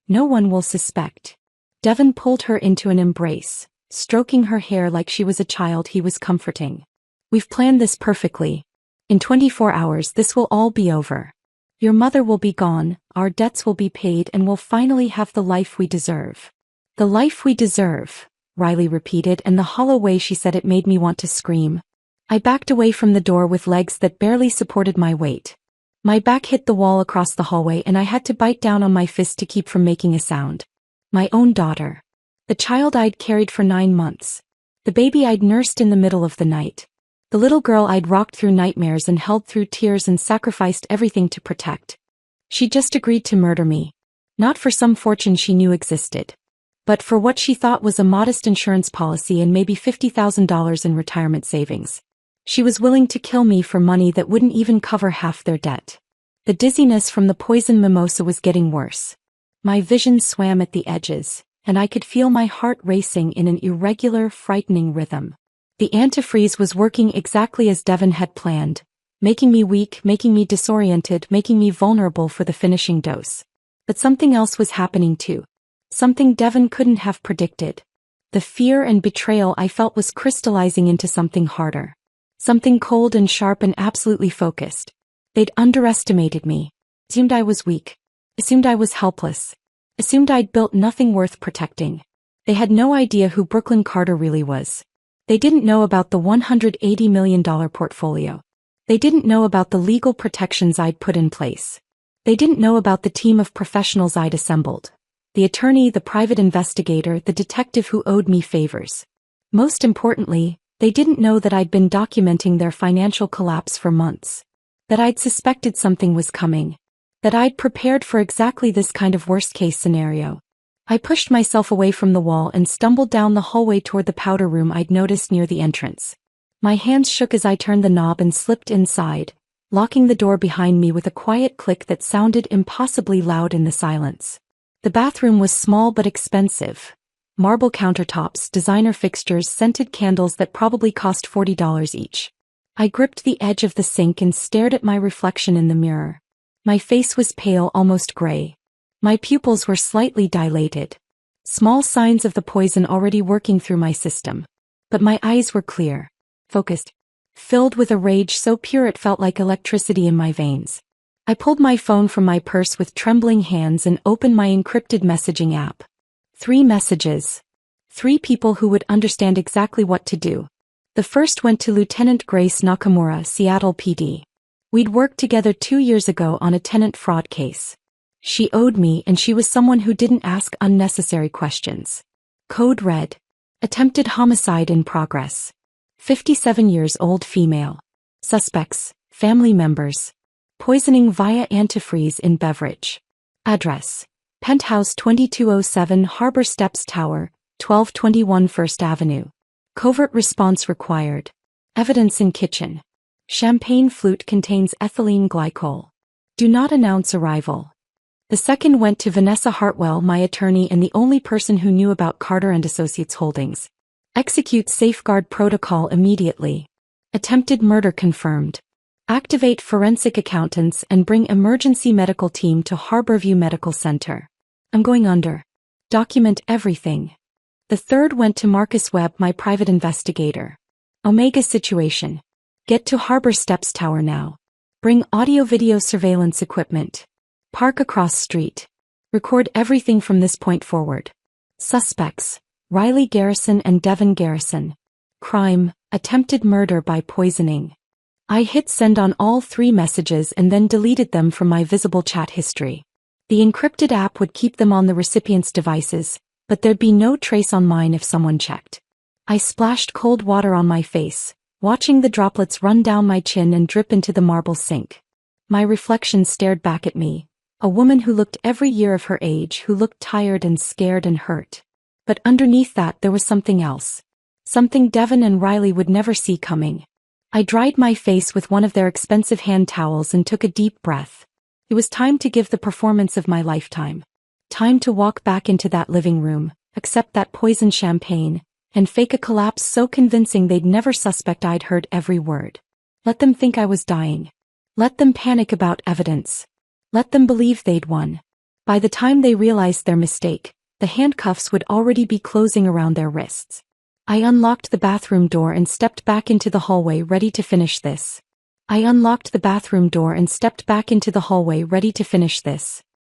no one will suspect. Devon pulled her into an embrace, stroking her hair like she was a child he was comforting. We've planned this perfectly. In 24 hours this will all be over. Your mother will be gone, our debts will be paid, and we'll finally have the life we deserve. The life we deserve, Riley repeated, and the hollow way she said it made me want to scream. I backed away from the door with legs that barely supported my weight. My back hit the wall across the hallway and I had to bite down on my fist to keep from making a sound. My own daughter. The child I'd carried for 9 months. The baby I'd nursed in the middle of the night. The little girl I'd rocked through nightmares and held through tears and sacrificed everything to protect. She just agreed to murder me. Not for some fortune she knew existed. But for what she thought was a modest insurance policy and maybe $50,000 in retirement savings. She was willing to kill me for money that wouldn't even cover half their debt. The dizziness from the poison mimosa was getting worse. My vision swam at the edges, and I could feel my heart racing in an irregular, frightening rhythm. The antifreeze was working exactly as Devon had planned, making me weak, making me disoriented, making me vulnerable for the finishing dose. But something else was happening too. Something Devon couldn't have predicted. The fear and betrayal I felt was crystallizing into something harder. Something cold and sharp and absolutely focused. They'd underestimated me. Assumed I was weak. Assumed I was helpless. Assumed I'd built nothing worth protecting. They had no idea who Brooklyn Carter really was. They didn't know about the $180 million portfolio. They didn't know about the legal protections I'd put in place. They didn't know about the team of professionals I'd assembled. The attorney, the private investigator, the detective who owed me favors. Most importantly, they didn't know that I'd been documenting their financial collapse for months. That I'd suspected something was coming. That I'd prepared for exactly this kind of worst-case scenario. I pushed myself away from the wall and stumbled down the hallway toward the powder room I'd noticed near the entrance. My hands shook as I turned the knob and slipped inside, locking the door behind me with a quiet click that sounded impossibly loud in the silence. The bathroom was small but expensive. Marble countertops, designer fixtures, scented candles that probably cost $40 each. I gripped the edge of the sink and stared at my reflection in the mirror. My face was pale, almost gray. My pupils were slightly dilated. Small signs of the poison already working through my system. But my eyes were clear, focused, filled with a rage so pure it felt like electricity in my veins. I pulled my phone from my purse with trembling hands and opened my encrypted messaging app. 3 messages. 3 people who would understand exactly what to do. The first went to Lieutenant Grace Nakamura, Seattle PD. We'd worked together 2 years ago on a tenant fraud case. She owed me, and she was someone who didn't ask unnecessary questions. Code red. Attempted homicide in progress. 57 years old female. Suspects, family members. Poisoning via antifreeze in beverage. Address. Penthouse 2207 Harbor Steps Tower, 1221 First Avenue. Covert response required. Evidence in kitchen. Champagne flute contains ethylene glycol. Do not announce arrival. The second went to Vanessa Hartwell, my attorney and the only person who knew about Carter and Associates Holdings. Execute safeguard protocol immediately. Attempted murder confirmed. Activate forensic accountants and bring emergency medical team to Harborview Medical Center. I'm going under. Document everything. The third went to Marcus Webb, my private investigator. Omega situation. Get to Harbor Steps Tower now. Bring audio-video surveillance equipment. Park across street. Record everything from this point forward. Suspects: Riley Garrison and Devin Garrison. Crime: attempted murder by poisoning. I hit send on all 3 messages and then deleted them from my visible chat history. The encrypted app would keep them on the recipient's devices, but there'd be no trace on mine if someone checked. I splashed cold water on my face, watching the droplets run down my chin and drip into the marble sink. My reflection stared back at me, a woman who looked every year of her age, who looked tired and scared and hurt. But underneath that there was something else. Something Devin and Riley would never see coming. I dried my face with one of their expensive hand towels and took a deep breath. It was time to give the performance of my lifetime. Time to walk back into that living room, accept that poisoned champagne, and fake a collapse so convincing they'd never suspect I'd heard every word. Let them think I was dying. Let them panic about evidence. Let them believe they'd won. By the time they realized their mistake, the handcuffs would already be closing around their wrists. I unlocked the bathroom door and stepped back into the hallway ready to finish this.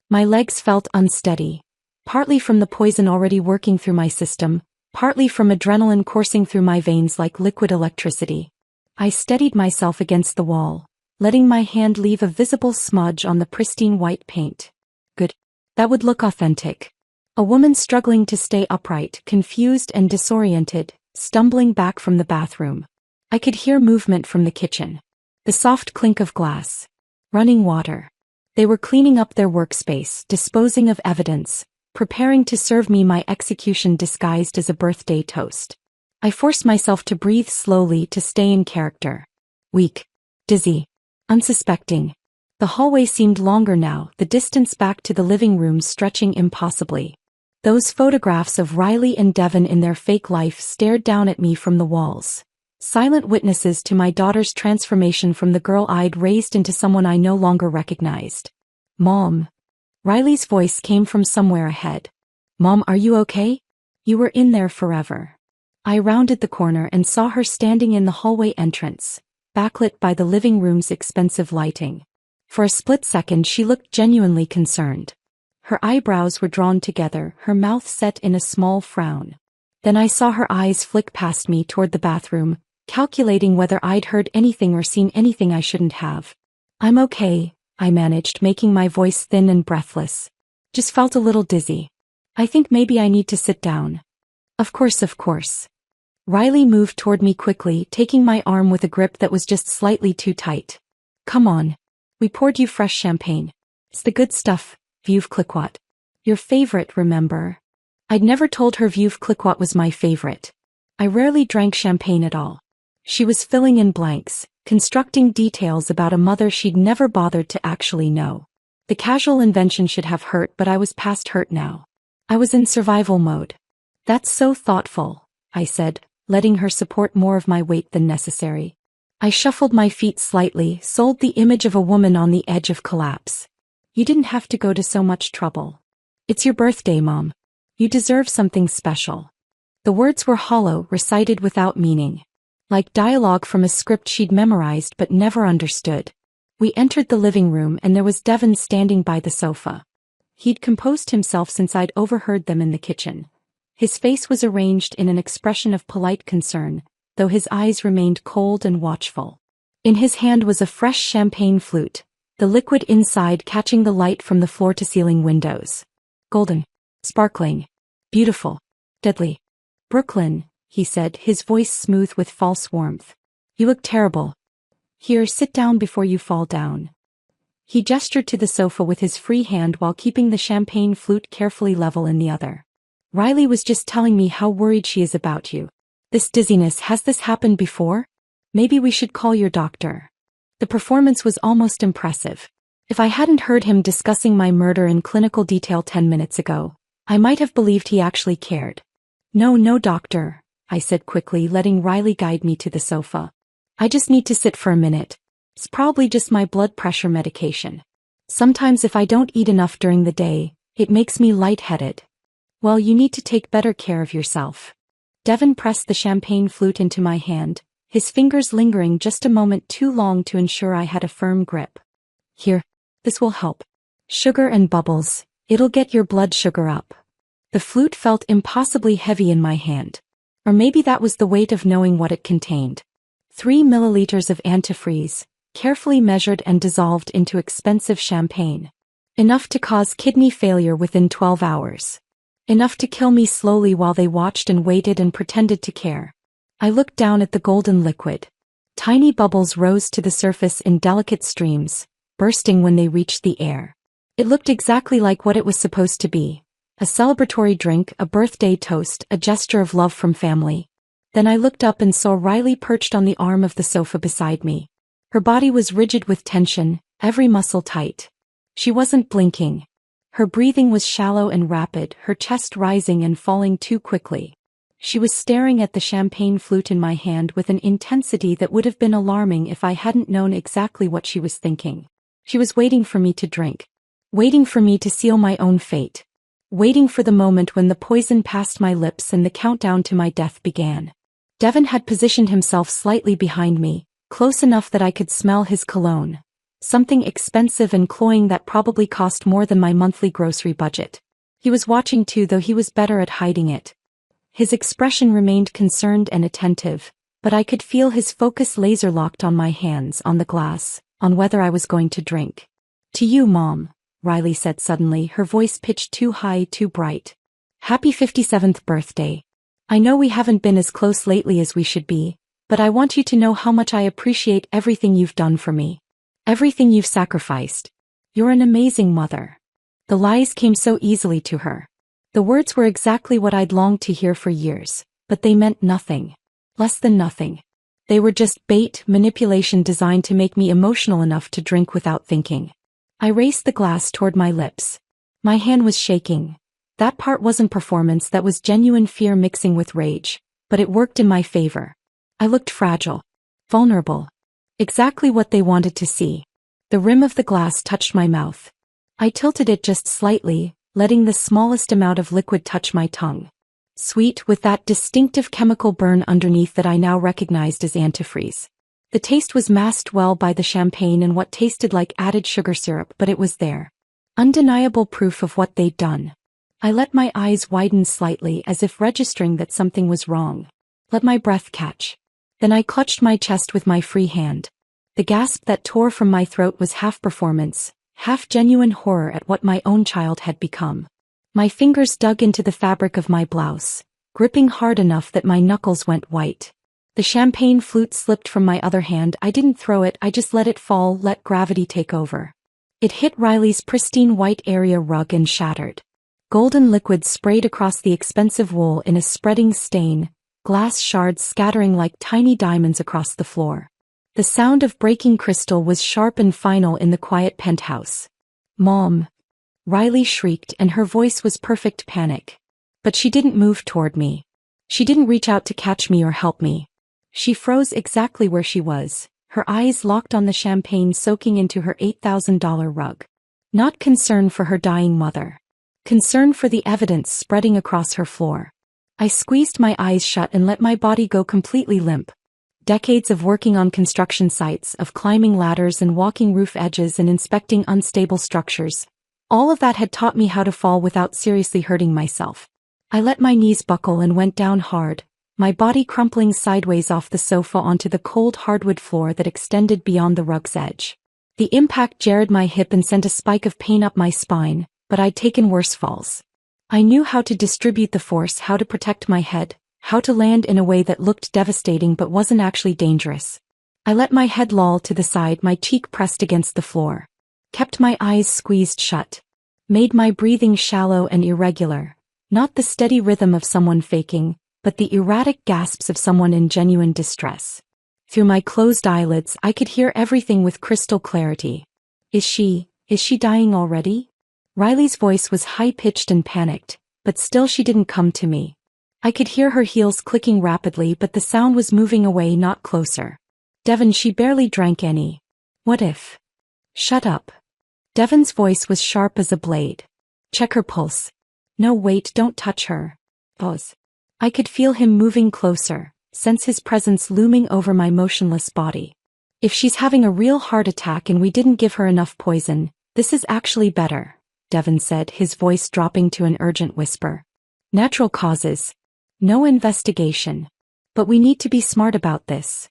My legs felt unsteady. Partly from the poison already working through my system, partly from adrenaline coursing through my veins like liquid electricity. I steadied myself against the wall, letting my hand leave a visible smudge on the pristine white paint. Good. That would look authentic. A woman struggling to stay upright, confused and disoriented, stumbling back from the bathroom. I could hear movement from the kitchen. The soft clink of glass. Running water. They were cleaning up their workspace, disposing of evidence, preparing to serve me my execution disguised as a birthday toast. I forced myself to breathe slowly to stay in character. Weak. Dizzy. Unsuspecting. The hallway seemed longer now, the distance back to the living room stretching impossibly. Those photographs of Riley and Devin in their fake life stared down at me from the walls. Silent witnesses to my daughter's transformation from the girl I'd raised into someone I no longer recognized. Mom. Riley's voice came from somewhere ahead. Mom, are you okay? You were in there forever. I rounded the corner and saw her standing in the hallway entrance, backlit by the living room's expensive lighting. For a split second she looked genuinely concerned. Her eyebrows were drawn together, her mouth set in a small frown. Then I saw her eyes flick past me toward the bathroom, calculating whether I'd heard anything or seen anything I shouldn't have. I'm okay, I managed, making my voice thin and breathless. Just felt a little dizzy. I think maybe I need to sit down. Of course. Riley moved toward me quickly, taking my arm with a grip that was just slightly too tight. Come on. We poured you fresh champagne. It's the good stuff, Veuve Clicquot. Your favorite, remember? I'd never told her Veuve Clicquot was my favorite. I rarely drank champagne at all. She was filling in blanks, constructing details about a mother she'd never bothered to actually know. The casual invention should have hurt, but I was past hurt now. I was in survival mode. That's so thoughtful, I said, letting her support more of my weight than necessary. I shuffled my feet slightly, sold the image of a woman on the edge of collapse. You didn't have to go to so much trouble. It's your birthday, Mom. You deserve something special. The words were hollow, recited without meaning. Like dialogue from a script she'd memorized but never understood. We entered the living room and there was Devin standing by the sofa. He'd composed himself since I'd overheard them in the kitchen. His face was arranged in an expression of polite concern, though his eyes remained cold and watchful. In his hand was a fresh champagne flute, the liquid inside catching the light from the floor-to-ceiling windows. Golden. Sparkling. Beautiful. Deadly. Brooklyn, he said, his voice smooth with false warmth. You look terrible. Here, sit down before you fall down. He gestured to the sofa with his free hand while keeping the champagne flute carefully level in the other. Riley was just telling me how worried she is about you. This dizziness, has this happened before? Maybe we should call your doctor. The performance was almost impressive. If I hadn't heard him discussing my murder in clinical detail 10 minutes ago, I might have believed he actually cared. No, doctor, I said quickly, letting Riley guide me to the sofa. I just need to sit for a minute. It's probably just my blood pressure medication. Sometimes if I don't eat enough during the day, it makes me lightheaded. Well, you need to take better care of yourself. Devin pressed the champagne flute into my hand, his fingers lingering just a moment too long to ensure I had a firm grip. Here, this will help. Sugar and bubbles, it'll get your blood sugar up. The flute felt impossibly heavy in my hand. Or maybe that was the weight of knowing what it contained. 3 milliliters of antifreeze, carefully measured and dissolved into expensive champagne. Enough to cause kidney failure within 12 hours. Enough to kill me slowly while they watched and waited and pretended to care. I looked down at the golden liquid. Tiny bubbles rose to the surface in delicate streams, bursting when they reached the air. It looked exactly like what it was supposed to be. A celebratory drink, a birthday toast, a gesture of love from family. Then I looked up and saw Riley perched on the arm of the sofa beside me. Her body was rigid with tension, every muscle tight. She wasn't blinking. Her breathing was shallow and rapid, her chest rising and falling too quickly. She was staring at the champagne flute in my hand with an intensity that would have been alarming if I hadn't known exactly what she was thinking. She was waiting for me to drink. Waiting for me to seal my own fate. Waiting for the moment when the poison passed my lips and the countdown to my death began. Devin had positioned himself slightly behind me, close enough that I could smell his cologne. Something expensive and cloying that probably cost more than my monthly grocery budget. He was watching too, though he was better at hiding it. His expression remained concerned and attentive, but I could feel his focus laser-locked on my hands, on the glass, on whether I was going to drink. To you, Mom, Riley said suddenly, her voice pitched too high, too bright. Happy 57th birthday. I know we haven't been as close lately as we should be, but I want you to know how much I appreciate everything you've done for me. Everything you've sacrificed. You're an amazing mother. The lies came so easily to her. The words were exactly what I'd longed to hear for years, but they meant nothing. Less than nothing. They were just bait, manipulation designed to make me emotional enough to drink without thinking. I raised the glass toward my lips. My hand was shaking. That part wasn't performance, that was genuine fear mixing with rage, but it worked in my favor. I looked fragile. Vulnerable. Exactly what they wanted to see. The rim of the glass touched my mouth. I tilted it just slightly, letting the smallest amount of liquid touch my tongue. Sweet, with that distinctive chemical burn underneath that I now recognized as antifreeze. The taste was masked well by the champagne and what tasted like added sugar syrup, but it was there. Undeniable proof of what they'd done. I let my eyes widen slightly as if registering that something was wrong. Let my breath catch. Then I clutched my chest with my free hand. The gasp that tore from my throat was half performance, half genuine horror at what my own child had become. My fingers dug into the fabric of my blouse, gripping hard enough that my knuckles went white. The champagne flute slipped from my other hand. I didn't throw it, I just let it fall, let gravity take over. It hit Riley's pristine white area rug and shattered. Golden liquid sprayed across the expensive wool in a spreading stain, glass shards scattering like tiny diamonds across the floor. The sound of breaking crystal was sharp and final in the quiet penthouse. Mom! Riley shrieked, and her voice was perfect panic. But she didn't move toward me. She didn't reach out to catch me or help me. She froze exactly where she was, her eyes locked on the champagne soaking into her $8,000 rug. Not concern for her dying mother. Concern for the evidence spreading across her floor. I squeezed my eyes shut and let my body go completely limp. Decades of working on construction sites, of climbing ladders and walking roof edges and inspecting unstable structures. All of that had taught me how to fall without seriously hurting myself. I let my knees buckle and went down hard, my body crumpling sideways off the sofa onto the cold hardwood floor that extended beyond the rug's edge. The impact jarred my hip and sent a spike of pain up my spine, but I'd taken worse falls. I knew how to distribute the force, how to protect my head, how to land in a way that looked devastating but wasn't actually dangerous. I let my head loll to the side, my cheek pressed against the floor. kept my eyes squeezed shut, made my breathing shallow and irregular, not the steady rhythm of someone faking, but the erratic gasps of someone in genuine distress. Through my closed eyelids, I could hear everything with crystal clarity. Is she dying already? Riley's voice was high-pitched and panicked, but still she didn't come to me. I could hear her heels clicking rapidly, but the sound was moving away, not closer. Devon, she barely drank any. What if? Shut up. Devon's voice was sharp as a blade. Check her pulse. No, wait, don't touch her. Pause. I could feel him moving closer, sense his presence looming over my motionless body. If she's having a real heart attack and we didn't give her enough poison, this is actually better, Devon said, his voice dropping to an urgent whisper. Natural causes. No investigation. But we need to be smart about this.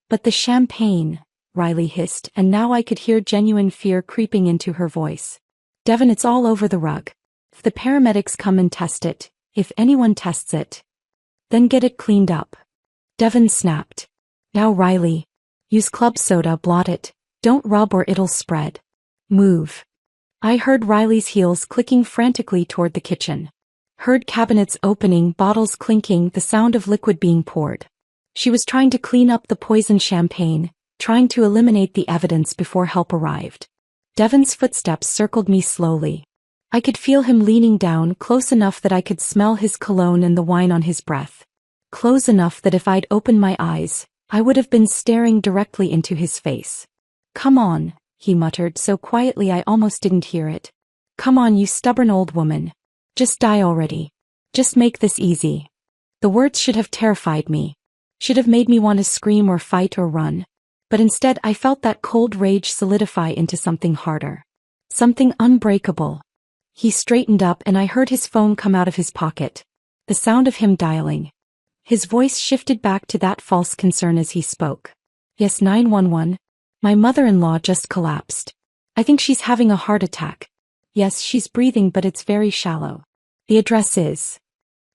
But the champagne, Riley hissed, and now I could hear genuine fear creeping into her voice. Devon, it's all over the rug. If the paramedics come and test it, if anyone tests it, then get it cleaned up. Devon snapped. Now, Riley. Use club soda, blot it. Don't rub or it'll spread. Move. I heard Riley's heels clicking frantically toward the kitchen. Heard cabinets opening, bottles clinking, the sound of liquid being poured. She was trying to clean up the poisoned champagne, trying to eliminate the evidence before help arrived. Devon's footsteps circled me slowly. I could feel him leaning down, close enough that I could smell his cologne and the wine on his breath. Close enough that if I'd opened my eyes, I would have been staring directly into his face. Come on, he muttered so quietly I almost didn't hear it. Come on, you stubborn old woman. Just die already. Just make this easy. The words should have terrified me. Should have made me want to scream or fight or run. But instead I felt that cold rage solidify into something harder. Something unbreakable. He straightened up and I heard his phone come out of his pocket. The sound of him dialing. His voice shifted back to that false concern as he spoke. Yes, 911. My mother-in-law just collapsed. I think she's having a heart attack. Yes, she's breathing, but it's very shallow. The address is.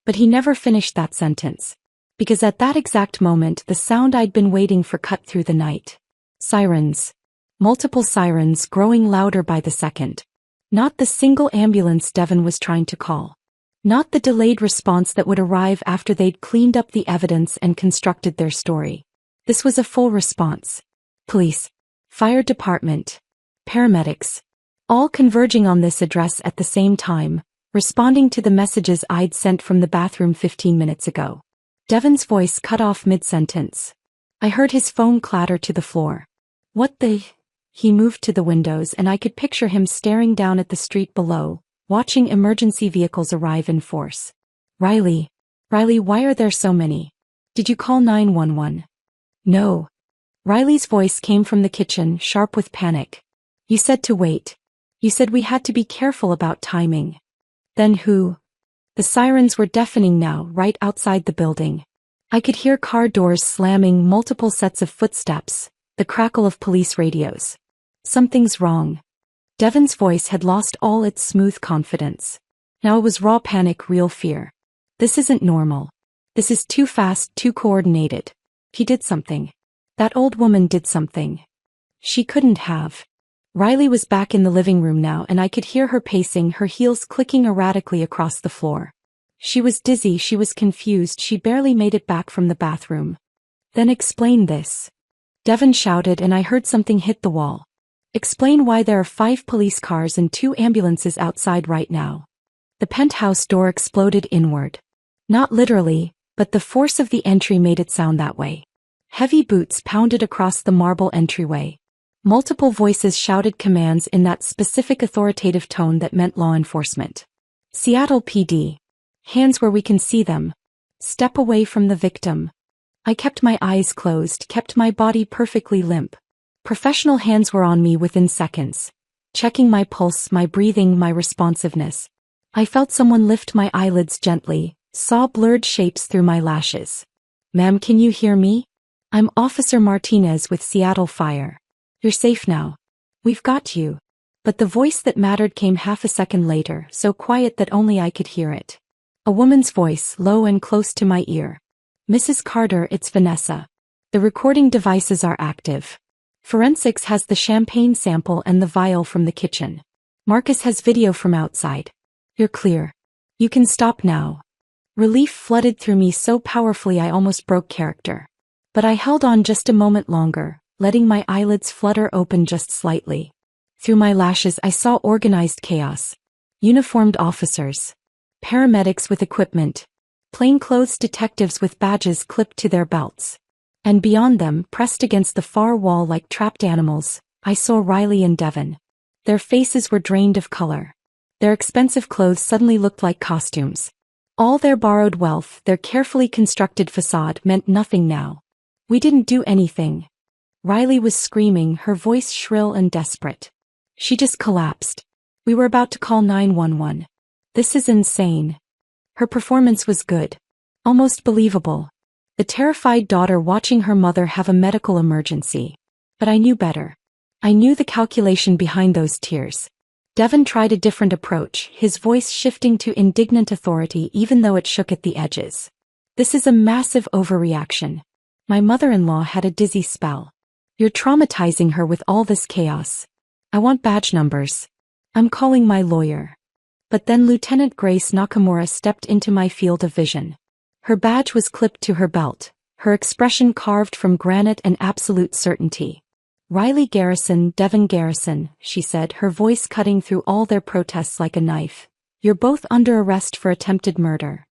But he never finished that sentence. Because at that exact moment, the sound I'd been waiting for cut through the night. Sirens. Multiple sirens growing louder by the second. Not the single ambulance Devon was trying to call. Not the delayed response that would arrive after they'd cleaned up the evidence and constructed their story. This was a full response. Police. Fire department. Paramedics. All converging on this address at the same time, responding to the messages I'd sent from the bathroom 15 minutes ago. Devon's voice cut off mid-sentence. I heard his phone clatter to the floor. What the? He moved to the windows and I could picture him staring down at the street below, watching emergency vehicles arrive in force. Riley, why are there so many? Did you call 911? No. Riley's voice came from the kitchen, sharp with panic. You said to wait. You said we had to be careful about timing. Then who? The sirens were deafening now, right outside the building. I could hear car doors slamming, multiple sets of footsteps, the crackle of police radios. Something's wrong. Devon's voice had lost all its smooth confidence. Now it was raw panic, real fear. This isn't normal. This is too fast, too coordinated. He did something. That old woman did something. She couldn't have. Riley was back in the living room now and I could hear her pacing, her heels clicking erratically across the floor. She was dizzy, she was confused, she barely made it back from the bathroom. Then explain this. Devon shouted and I heard something hit the wall. Explain why there are 5 police cars and 2 ambulances outside right now. The penthouse door exploded inward. Not literally, but the force of the entry made it sound that way. Heavy boots pounded across the marble entryway. Multiple voices shouted commands in that specific authoritative tone that meant law enforcement. Seattle PD. Hands where we can see them. Step away from the victim. I kept my eyes closed, kept my body perfectly limp. Professional hands were on me within seconds. Checking my pulse, my breathing, my responsiveness. I felt someone lift my eyelids gently, saw blurred shapes through my lashes. Ma'am, can you hear me? I'm Officer Martinez with Seattle Fire. You're safe now. We've got you. But the voice that mattered came half a second later, so quiet that only I could hear it. A woman's voice, low and close to my ear. Mrs. Carter, it's Vanessa. The recording devices are active. Forensics has the champagne sample and the vial from the kitchen. Marcus has video from outside. You're clear. You can stop now. Relief flooded through me so powerfully I almost broke character. But I held on just a moment longer, letting my eyelids flutter open just slightly. Through my lashes I saw organized chaos. Uniformed officers. Paramedics with equipment. Plainclothes detectives with badges clipped to their belts. And beyond them, pressed against the far wall like trapped animals, I saw Riley and Devon. Their faces were drained of color. Their expensive clothes suddenly looked like costumes. All their borrowed wealth, their carefully constructed facade meant nothing now. We didn't do anything. Riley was screaming, her voice shrill and desperate. She just collapsed. We were about to call 911. This is insane. Her performance was good. Almost believable. The terrified daughter watching her mother have a medical emergency. But I knew better. I knew the calculation behind those tears. Devon tried a different approach, his voice shifting to indignant authority even though it shook at the edges. This is a massive overreaction. My mother-in-law had a dizzy spell. You're traumatizing her with all this chaos. I want badge numbers. I'm calling my lawyer. But then Lieutenant Grace Nakamura stepped into my field of vision. Her badge was clipped to her belt, her expression carved from granite and absolute certainty. Riley Garrison, Devon Garrison, she said, her voice cutting through all their protests like a knife. You're both under arrest for attempted murder.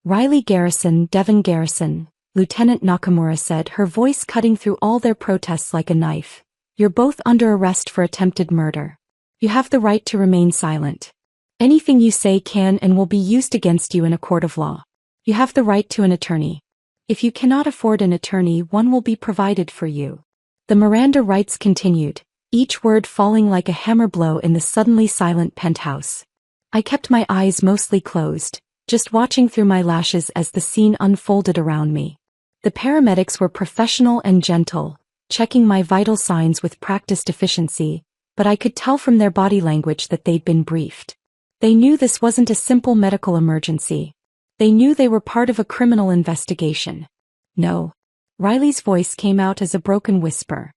Riley Garrison, Devon Garrison, Lieutenant Nakamura said, her voice cutting through all their protests like a knife. You're both under arrest for attempted murder. You have the right to remain silent. Anything you say can and will be used against you in a court of law. You have the right to an attorney. If you cannot afford an attorney, one will be provided for you. The Miranda rights continued, each word falling like a hammer blow in the suddenly silent penthouse. I kept my eyes mostly closed, just watching through my lashes as the scene unfolded around me. The paramedics were professional and gentle, checking my vital signs with practiced efficiency, but I could tell from their body language that they'd been briefed. They knew this wasn't a simple medical emergency. They knew they were part of a criminal investigation. No. Riley's voice came out as a broken whisper.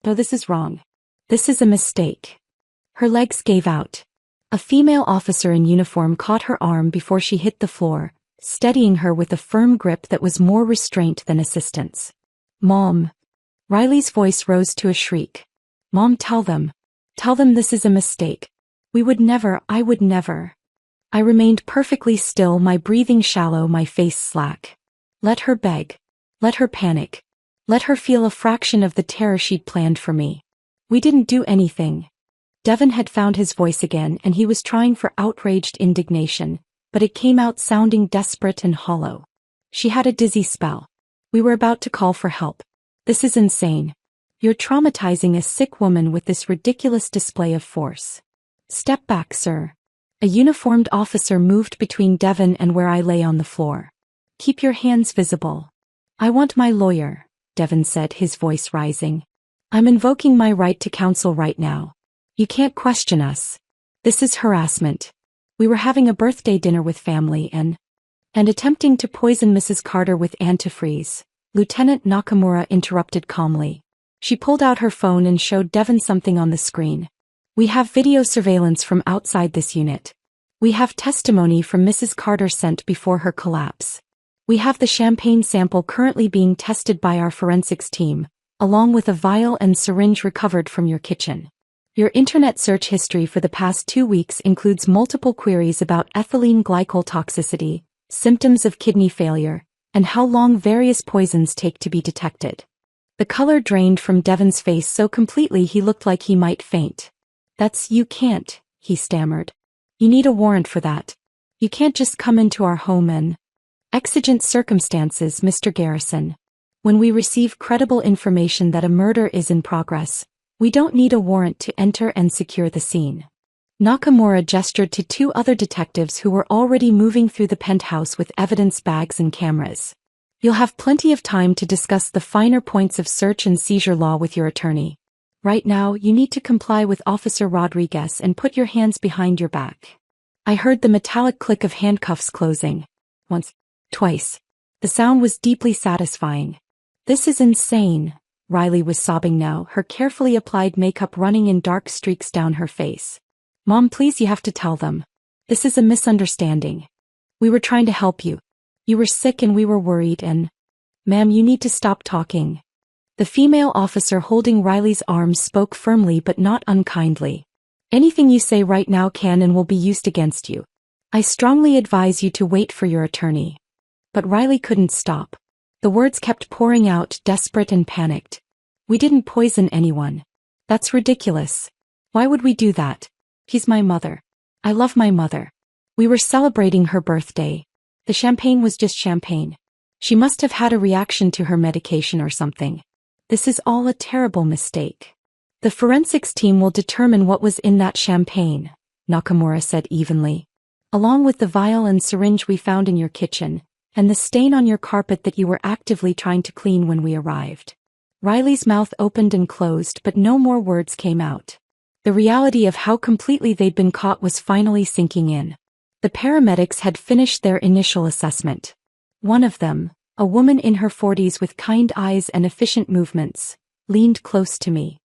No, this is wrong. This is a mistake. Her legs gave out. A female officer in uniform caught her arm before she hit the floor, steadying her with a firm grip that was more restraint than assistance. Mom. Riley's voice rose to a shriek. Mom, tell them. Tell them this is a mistake. I would never. I remained perfectly still, my breathing shallow, my face slack. Let her beg. Let her panic. Let her feel a fraction of the terror she'd planned for me. We didn't do anything. Devon had found his voice again and he was trying for outraged indignation, but it came out sounding desperate and hollow. She had a dizzy spell. We were about to call for help. This is insane. You're traumatizing a sick woman with this ridiculous display of force. Step back, sir. A uniformed officer moved between Devon and where I lay on the floor. Keep your hands visible. I want my lawyer, Devon said, his voice rising. I'm invoking my right to counsel right now. You can't question us. This is harassment. We were having a birthday dinner with family and attempting to poison Mrs. Carter with antifreeze. Lieutenant Nakamura interrupted calmly. She pulled out her phone and showed Devon something on the screen. We have video surveillance from outside this unit. We have testimony from Mrs. Carter sent before her collapse. We have the champagne sample currently being tested by our forensics team, along with a vial and syringe recovered from your kitchen. Your internet search history for the past 2 weeks includes multiple queries about ethylene glycol toxicity, symptoms of kidney failure, and how long various poisons take to be detected. The color drained from Devon's face so completely he looked like he might faint. You can't, he stammered. You need a warrant for that. You can't just come into our home and... Exigent circumstances, Mr. Garrison. When we receive credible information that a murder is in progress, we don't need a warrant to enter and secure the scene. Nakamura gestured to 2 other detectives who were already moving through the penthouse with evidence bags and cameras. You'll have plenty of time to discuss the finer points of search and seizure law with your attorney. Right now, you need to comply with Officer Rodriguez and put your hands behind your back. I heard the metallic click of handcuffs closing. Once, twice. The sound was deeply satisfying. This is insane, Riley was sobbing now, her carefully applied makeup running in dark streaks down her face. Mom, please, you have to tell them. This is a misunderstanding. We were trying to help you. You were sick and we were worried and... Ma'am, you need to stop talking. The female officer holding Riley's arms spoke firmly but not unkindly. Anything you say right now can and will be used against you. I strongly advise you to wait for your attorney. But Riley couldn't stop. The words kept pouring out, desperate and panicked. We didn't poison anyone. That's ridiculous. Why would we do that? She's my mother. I love my mother. We were celebrating her birthday. The champagne was just champagne. She must have had a reaction to her medication or something. This is all a terrible mistake. The forensics team will determine what was in that champagne, Nakamura said evenly. Along with the vial and syringe we found in your kitchen, and the stain on your carpet that you were actively trying to clean when we arrived. Riley's mouth opened and closed, but no more words came out. The reality of how completely they'd been caught was finally sinking in. The paramedics had finished their initial assessment. One of them, a woman in her 40s with kind eyes and efficient movements, leaned close to me.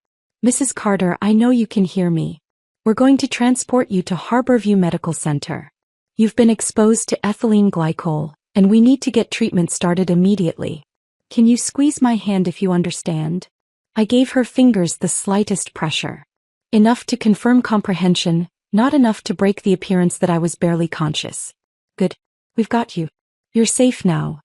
Mrs. Carter, I know you can hear me. We're going to transport you to Harborview Medical Center. You've been exposed to ethylene glycol, and we need to get treatment started immediately. Can you squeeze my hand if you understand? I gave her fingers the slightest pressure. Enough to confirm comprehension, not enough to break the appearance that I was barely conscious. Good. We've got you. You're safe now.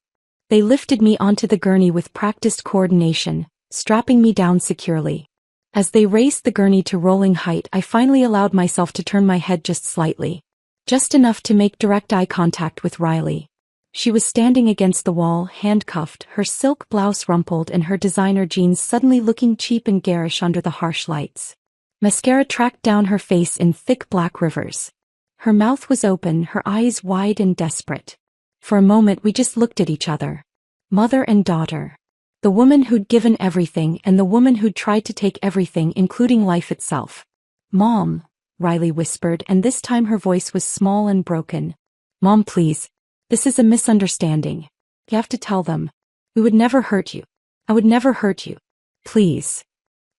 They lifted me onto the gurney with practiced coordination, strapping me down securely. As they raised the gurney to rolling height, I finally allowed myself to turn my head just slightly. Just enough to make direct eye contact with Riley. She was standing against the wall, handcuffed, her silk blouse rumpled and her designer jeans suddenly looking cheap and garish under the harsh lights. Mascara tracked down her face in thick black rivers. Her mouth was open, her eyes wide and desperate. For a moment we just looked at each other. Mother and daughter. The woman who'd given everything and the woman who'd tried to take everything, including life itself. Mom, Riley whispered, and this time her voice was small and broken. Mom, please. This is a misunderstanding. You have to tell them. We would never hurt you. I would never hurt you. Please.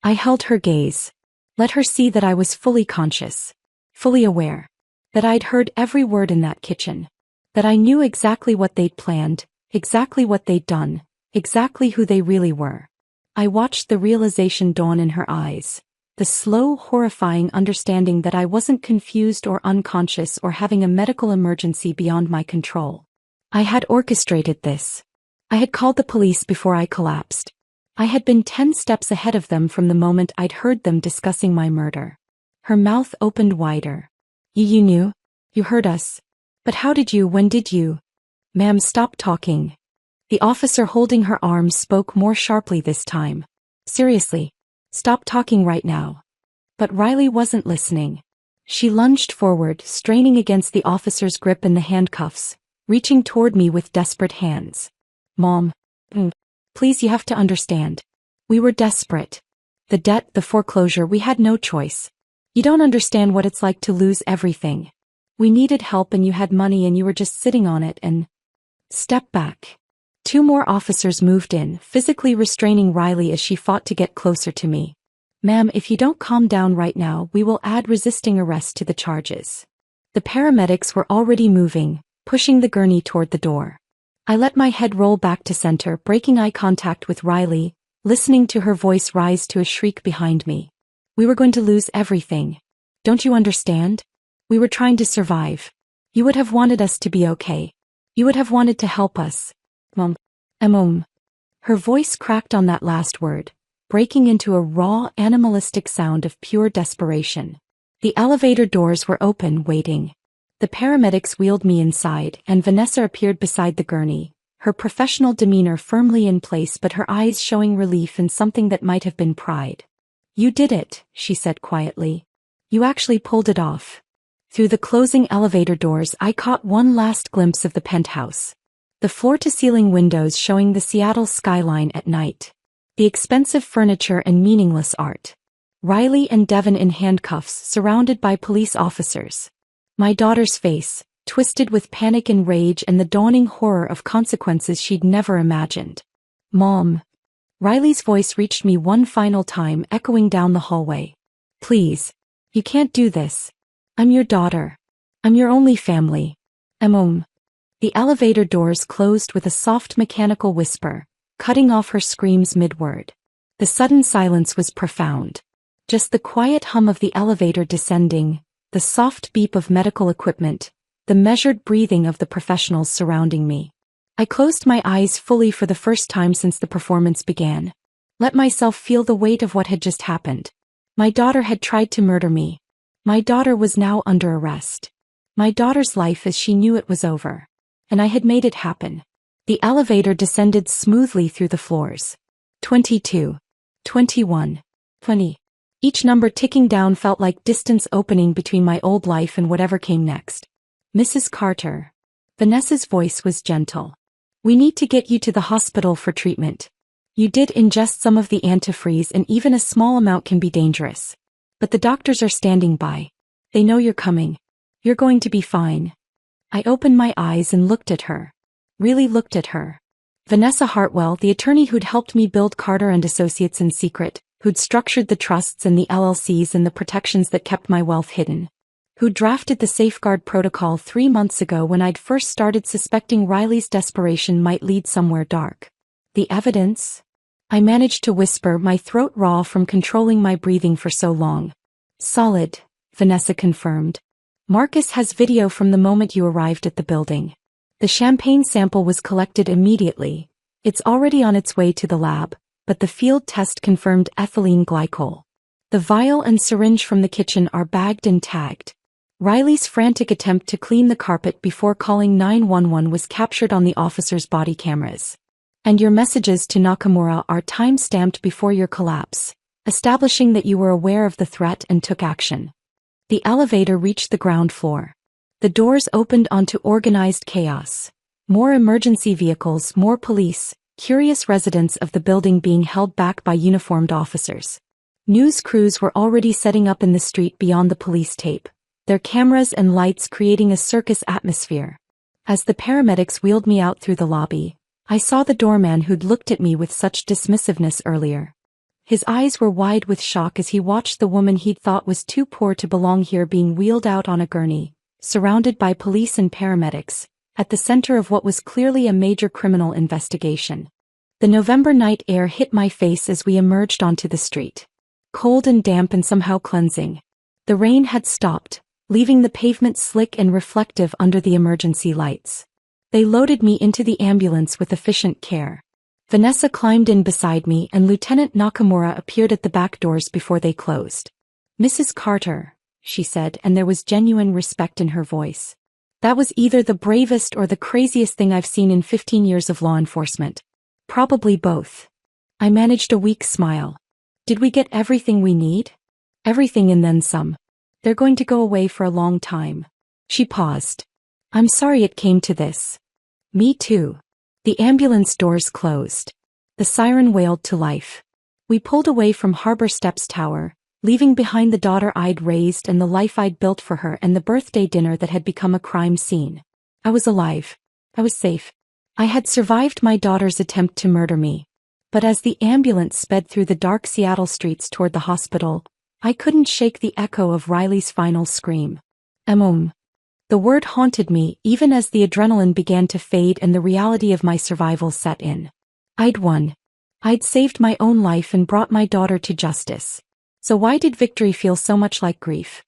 I held her gaze. Let her see that I was fully conscious. Fully aware. That I'd heard every word in that kitchen. That I knew exactly what they'd planned, exactly what they'd done, exactly who they really were. I watched the realization dawn in her eyes. The slow, horrifying understanding that I wasn't confused or unconscious or having a medical emergency beyond my control. I had orchestrated this. I had called the police before I collapsed. I had been 10 steps ahead of them from the moment I'd heard them discussing my murder. Her mouth opened wider. You knew? You heard us. But how did you, when did you? Ma'am, stop talking. The officer holding her arms spoke more sharply this time. Seriously. Stop talking right now. But Riley wasn't listening. She lunged forward, straining against the officer's grip and the handcuffs, reaching toward me with desperate hands. Mom. Please, you have to understand. We were desperate. The debt, the foreclosure, we had no choice. You don't understand what it's like to lose everything. We needed help and you had money and you were just sitting on it and... Step back. 2 more officers moved in, physically restraining Riley as she fought to get closer to me. Ma'am, if you don't calm down right now, we will add resisting arrest to the charges. The paramedics were already moving, pushing the gurney toward the door. I let my head roll back to center, breaking eye contact with Riley, listening to her voice rise to a shriek behind me. We were going to lose everything. Don't you understand? We were trying to survive. You would have wanted us to be okay. You would have wanted to help us. Mom. Her voice cracked on that last word, breaking into a raw, animalistic sound of pure desperation. The elevator doors were open, waiting. The paramedics wheeled me inside, and Vanessa appeared beside the gurney, her professional demeanor firmly in place but her eyes showing relief and something that might have been pride. You did it, she said quietly. You actually pulled it off. Through the closing elevator doors I caught one last glimpse of the penthouse. The floor-to-ceiling windows showing the Seattle skyline at night. The expensive furniture and meaningless art. Riley and Devon in handcuffs surrounded by police officers. My daughter's face, twisted with panic and rage and the dawning horror of consequences she'd never imagined. Mom. Riley's voice reached me one final time, echoing down the hallway. Please. You can't do this. I'm your daughter. I'm your only family. The elevator doors closed with a soft mechanical whisper, cutting off her screams mid-word. The sudden silence was profound. Just the quiet hum of the elevator descending, the soft beep of medical equipment, the measured breathing of the professionals surrounding me. I closed my eyes fully for the first time since the performance began. Let myself feel the weight of what had just happened. My daughter had tried to murder me. My daughter was now under arrest. My daughter's life as she knew it was over. And I had made it happen. The elevator descended smoothly through the floors. 22. 21. 20. Each number ticking down felt like distance opening between my old life and whatever came next. Mrs. Carter. Vanessa's voice was gentle. We need to get you to the hospital for treatment. You did ingest some of the antifreeze and even a small amount can be dangerous. But the doctors are standing by. They know you're coming. You're going to be fine. I opened my eyes and looked at her. Really looked at her. Vanessa Hartwell, the attorney who'd helped me build Carter and Associates in secret, who'd structured the trusts and the LLCs and the protections that kept my wealth hidden. Who drafted the safeguard protocol 3 months ago when I'd first started suspecting Riley's desperation might lead somewhere dark. The evidence? I managed to whisper, my throat raw from controlling my breathing for so long. Solid, Vanessa confirmed. Marcus has video from the moment you arrived at the building. The champagne sample was collected immediately. It's already on its way to the lab, but the field test confirmed ethylene glycol. The vial and syringe from the kitchen are bagged and tagged. Riley's frantic attempt to clean the carpet before calling 911 was captured on the officer's body cameras. And your messages to Nakamura are time-stamped before your collapse, establishing that you were aware of the threat and took action. The elevator reached the ground floor. The doors opened onto organized chaos. More emergency vehicles, more police, curious residents of the building being held back by uniformed officers. News crews were already setting up in the street beyond the police tape, their cameras and lights creating a circus atmosphere. As the paramedics wheeled me out through the lobby, I saw the doorman who'd looked at me with such dismissiveness earlier. His eyes were wide with shock as he watched the woman he'd thought was too poor to belong here being wheeled out on a gurney, surrounded by police and paramedics, at the center of what was clearly a major criminal investigation. The November night air hit my face as we emerged onto the street. Cold and damp and somehow cleansing. The rain had stopped, leaving the pavement slick and reflective under the emergency lights. They loaded me into the ambulance with efficient care. Vanessa climbed in beside me and Lieutenant Nakamura appeared at the back doors before they closed. Mrs. Carter, she said, and there was genuine respect in her voice. That was either the bravest or the craziest thing I've seen in 15 years of law enforcement. Probably both. I managed a weak smile. Did we get everything we need? Everything and then some. They're going to go away for a long time. She paused. I'm sorry it came to this. Me too. The ambulance doors closed. The siren wailed to life. We pulled away from Harbor Steps Tower, leaving behind the daughter I'd raised and the life I'd built for her and the birthday dinner that had become a crime scene. I was alive. I was safe. I had survived my daughter's attempt to murder me. But as the ambulance sped through the dark Seattle streets toward the hospital, I couldn't shake the echo of Riley's final scream. The word haunted me even as the adrenaline began to fade and the reality of my survival set in. I'd won. I'd saved my own life and brought my daughter to justice. So why did victory feel so much like grief?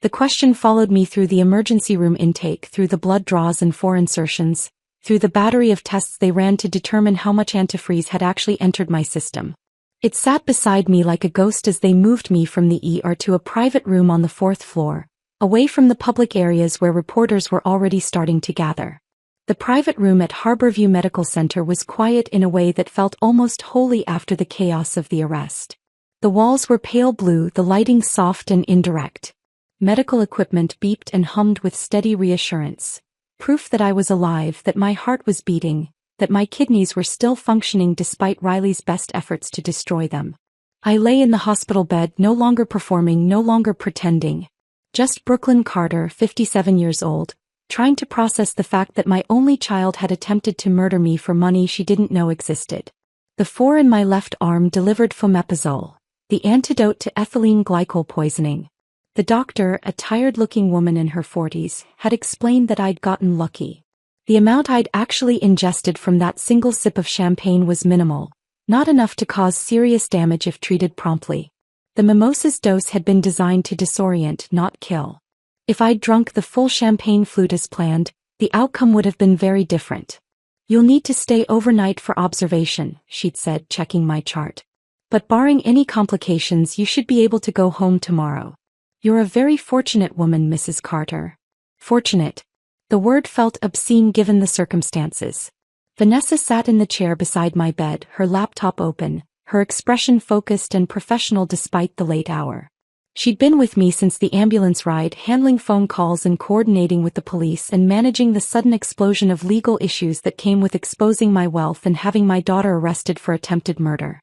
The question followed me through the emergency room intake, through the blood draws and 4 insertions, through the battery of tests they ran to determine how much antifreeze had actually entered my system. It sat beside me like a ghost as they moved me from the ER to a private room on the 4th floor, away from the public areas where reporters were already starting to gather. The private room at Harborview Medical Center was quiet in a way that felt almost holy after the chaos of the arrest. The walls were pale blue, the lighting soft and indirect. Medical equipment beeped and hummed with steady reassurance. Proof that I was alive, that my heart was beating, that my kidneys were still functioning despite Riley's best efforts to destroy them. I lay in the hospital bed, no longer performing, no longer pretending. Just Brooklyn Carter, 57 years old, trying to process the fact that my only child had attempted to murder me for money she didn't know existed. The 4 in my left arm delivered fomepizole, the antidote to ethylene glycol poisoning. The doctor, a tired-looking woman in her 40s, had explained that I'd gotten lucky. The amount I'd actually ingested from that single sip of champagne was minimal, not enough to cause serious damage if treated promptly. The mimosa's dose had been designed to disorient, not kill. If I'd drunk the full champagne flute as planned, the outcome would have been very different. "You'll need to stay overnight for observation," she'd said, checking my chart. "But barring any complications, you should be able to go home tomorrow. You're a very fortunate woman, Mrs. Carter." Fortunate. The word felt obscene given the circumstances. Vanessa sat in the chair beside my bed, her laptop open, her expression focused and professional despite the late hour. She'd been with me since the ambulance ride, handling phone calls and coordinating with the police and managing the sudden explosion of legal issues that came with exposing my wealth and having my daughter arrested for attempted murder.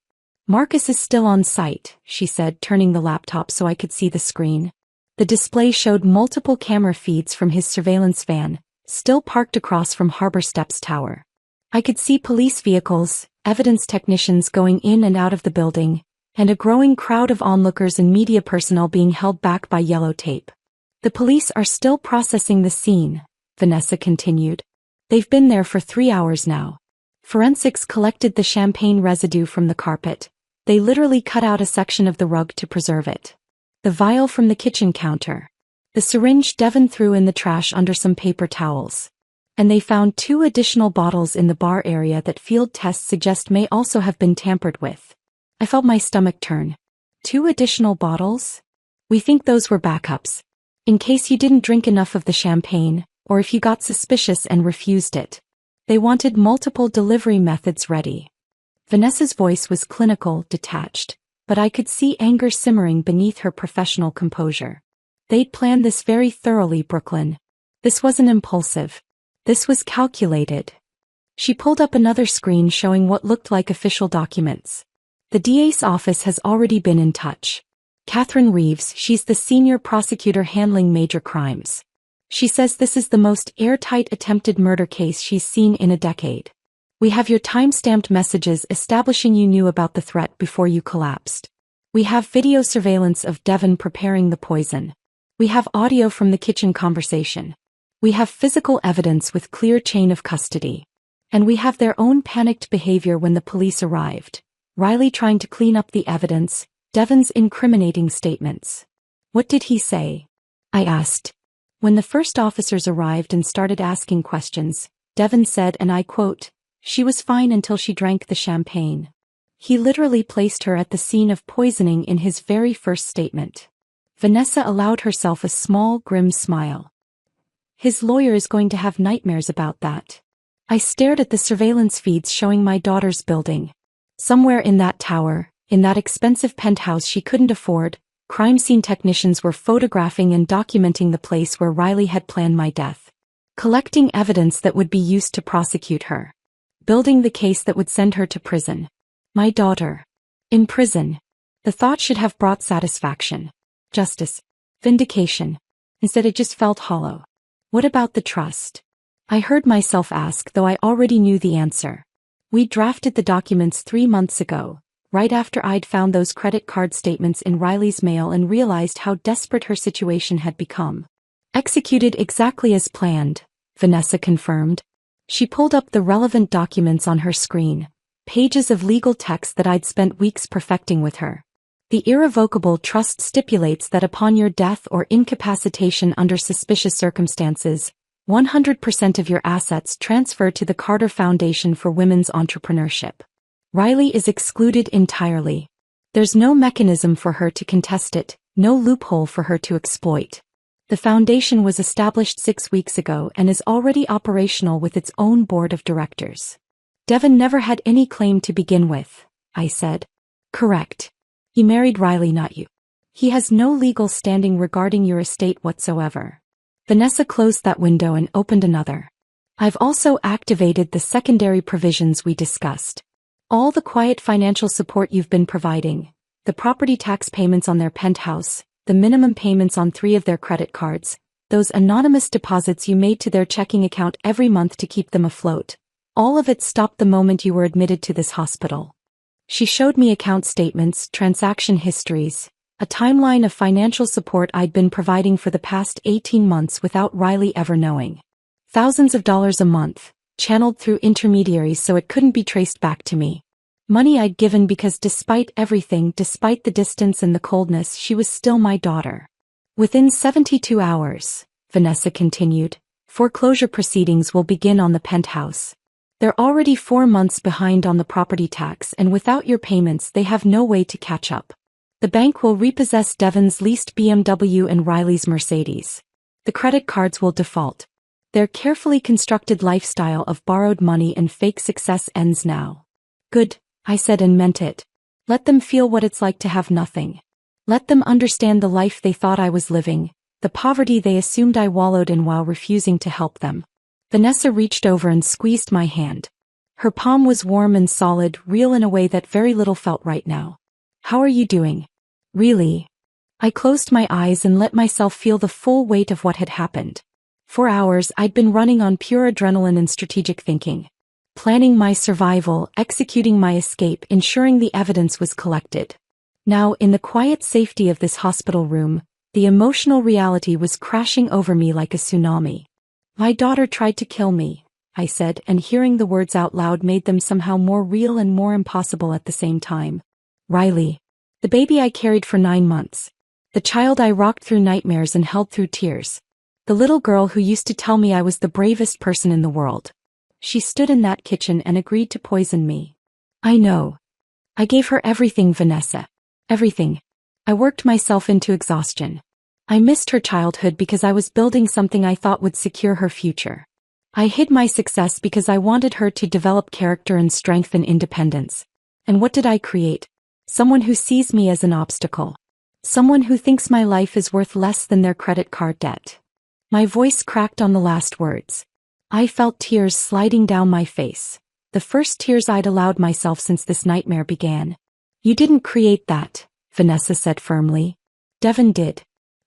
"Marcus is still on site," she said, turning the laptop so I could see the screen. The display showed multiple camera feeds from his surveillance van, still parked across from Harbor Steps Tower. I could see police vehicles, evidence technicians going in and out of the building, and a growing crowd of onlookers and media personnel being held back by yellow tape. "The police are still processing the scene," Vanessa continued. "They've been there for 3 hours now. Forensics collected the champagne residue from the carpet. They literally cut out a section of the rug to preserve it. The vial from the kitchen counter. The syringe Devon threw in the trash under some paper towels. And they found 2 additional bottles in the bar area that field tests suggest may also have been tampered with." I felt my stomach turn. 2 additional bottles? "We think those were backups. In case you didn't drink enough of the champagne, or if you got suspicious and refused it. They wanted multiple delivery methods ready." Vanessa's voice was clinical, detached, but I could see anger simmering beneath her professional composure. "They'd planned this very thoroughly, Brooklyn. This wasn't impulsive. This was calculated." She pulled up another screen showing what looked like official documents. "The DA's office has already been in touch. Catherine Reeves, she's the senior prosecutor handling major crimes. She says this is the most airtight attempted murder case she's seen in a decade. We have your time-stamped messages establishing you knew about the threat before you collapsed. We have video surveillance of Devon preparing the poison. We have audio from the kitchen conversation. We have physical evidence with clear chain of custody. And we have their own panicked behavior when the police arrived. Riley trying to clean up the evidence, Devon's incriminating statements." "What did he say?" I asked. When the first officers arrived and started asking questions, Devon said, and I quote, "She was fine until she drank the champagne." He literally placed her at the scene of poisoning in his very first statement. Vanessa allowed herself a small, grim smile. "His lawyer is going to have nightmares about that." I stared at the surveillance feeds showing my daughter's building. Somewhere in that tower, in that expensive penthouse she couldn't afford, crime scene technicians were photographing and documenting the place where Riley had planned my death. Collecting evidence that would be used to prosecute her. Building the case that would send her to prison. My daughter. In prison. The thought should have brought satisfaction. Justice. Vindication. Instead it just felt hollow. What about the trust? I heard myself ask, though I already knew the answer. We drafted the documents 3 months ago, right after I'd found those credit card statements in Riley's mail and realized how desperate her situation had become. "Executed exactly as planned," Vanessa confirmed. She pulled up the relevant documents on her screen, pages of legal text that I'd spent weeks perfecting with her. "The irrevocable trust stipulates that upon your death or incapacitation under suspicious circumstances, 100% of your assets transfer to the Carter Foundation for Women's Entrepreneurship. Riley is excluded entirely. There's no mechanism for her to contest it, no loophole for her to exploit. The foundation was established 6 weeks ago and is already operational with its own board of directors." "Devon never had any claim to begin with," I said. "Correct. He married Riley, not you. He has no legal standing regarding your estate whatsoever." Vanessa closed that window and opened another. "I've also activated the secondary provisions we discussed. All the quiet financial support you've been providing, the property tax payments on their penthouse, the minimum payments on 3 of their credit cards, Those anonymous deposits you made to their checking account every month to keep them afloat. All of it stopped the moment you were admitted to this hospital. She showed me account statements, transaction histories, a timeline of financial support I'd been providing for the past 18 months without Riley ever knowing. Thousands of dollars a month, channeled through intermediaries so it couldn't be traced back to me. Money I'd given because despite everything, despite the distance and the coldness, she was still my daughter. Within 72 hours, Vanessa continued, foreclosure proceedings will begin on the penthouse. They're already 4 months behind on the property tax, and without your payments they have no way to catch up. The bank will repossess Devon's leased BMW and Riley's Mercedes. The credit cards will default. Their carefully constructed lifestyle of borrowed money and fake success ends now. Good, I said and meant it. Let them feel what it's like to have nothing. Let them understand the life they thought I was living, the poverty they assumed I wallowed in while refusing to help them. Vanessa reached over and squeezed my hand. Her palm was warm and solid, real in a way that very little felt right now. How are you doing? Really? I closed my eyes and let myself feel the full weight of what had happened. For hours I'd been running on pure adrenaline and strategic thinking. Planning my survival, executing my escape, ensuring the evidence was collected. Now, in the quiet safety of this hospital room, the emotional reality was crashing over me like a tsunami. My daughter tried to kill me, I said, and hearing the words out loud made them somehow more real and more impossible at the same time. Riley. The baby I carried for 9 months. The child I rocked through nightmares and held through tears. The little girl who used to tell me I was the bravest person in the world. She stood in that kitchen and agreed to poison me. I know. I gave her everything, Vanessa. Everything. I worked myself into exhaustion. I missed her childhood because I was building something I thought would secure her future. I hid my success because I wanted her to develop character and strength and independence. And what did I create? Someone who sees me as an obstacle. Someone who thinks my life is worth less than their credit card debt. My voice cracked on the last words. I felt tears sliding down my face. The first tears I'd allowed myself since this nightmare began. You didn't create that, Vanessa said firmly. Devon did.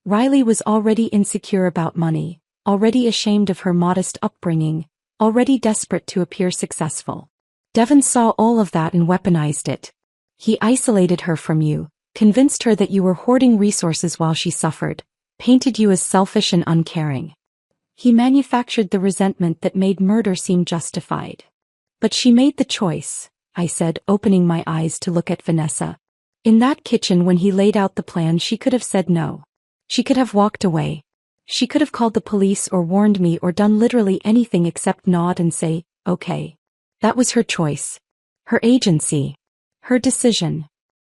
Riley was already insecure about money, already ashamed of her modest upbringing, already desperate to appear successful. Devon saw all of that and weaponized it. He isolated her from you, convinced her that you were hoarding resources while she suffered, painted you as selfish and uncaring. He manufactured the resentment that made murder seem justified. But she made the choice, I said, opening my eyes to look at Vanessa. In that kitchen when he laid out the plan, she could have said no. She could have walked away. She could have called the police or warned me or done literally anything except nod and say, okay. That was her choice. Her agency. Her decision.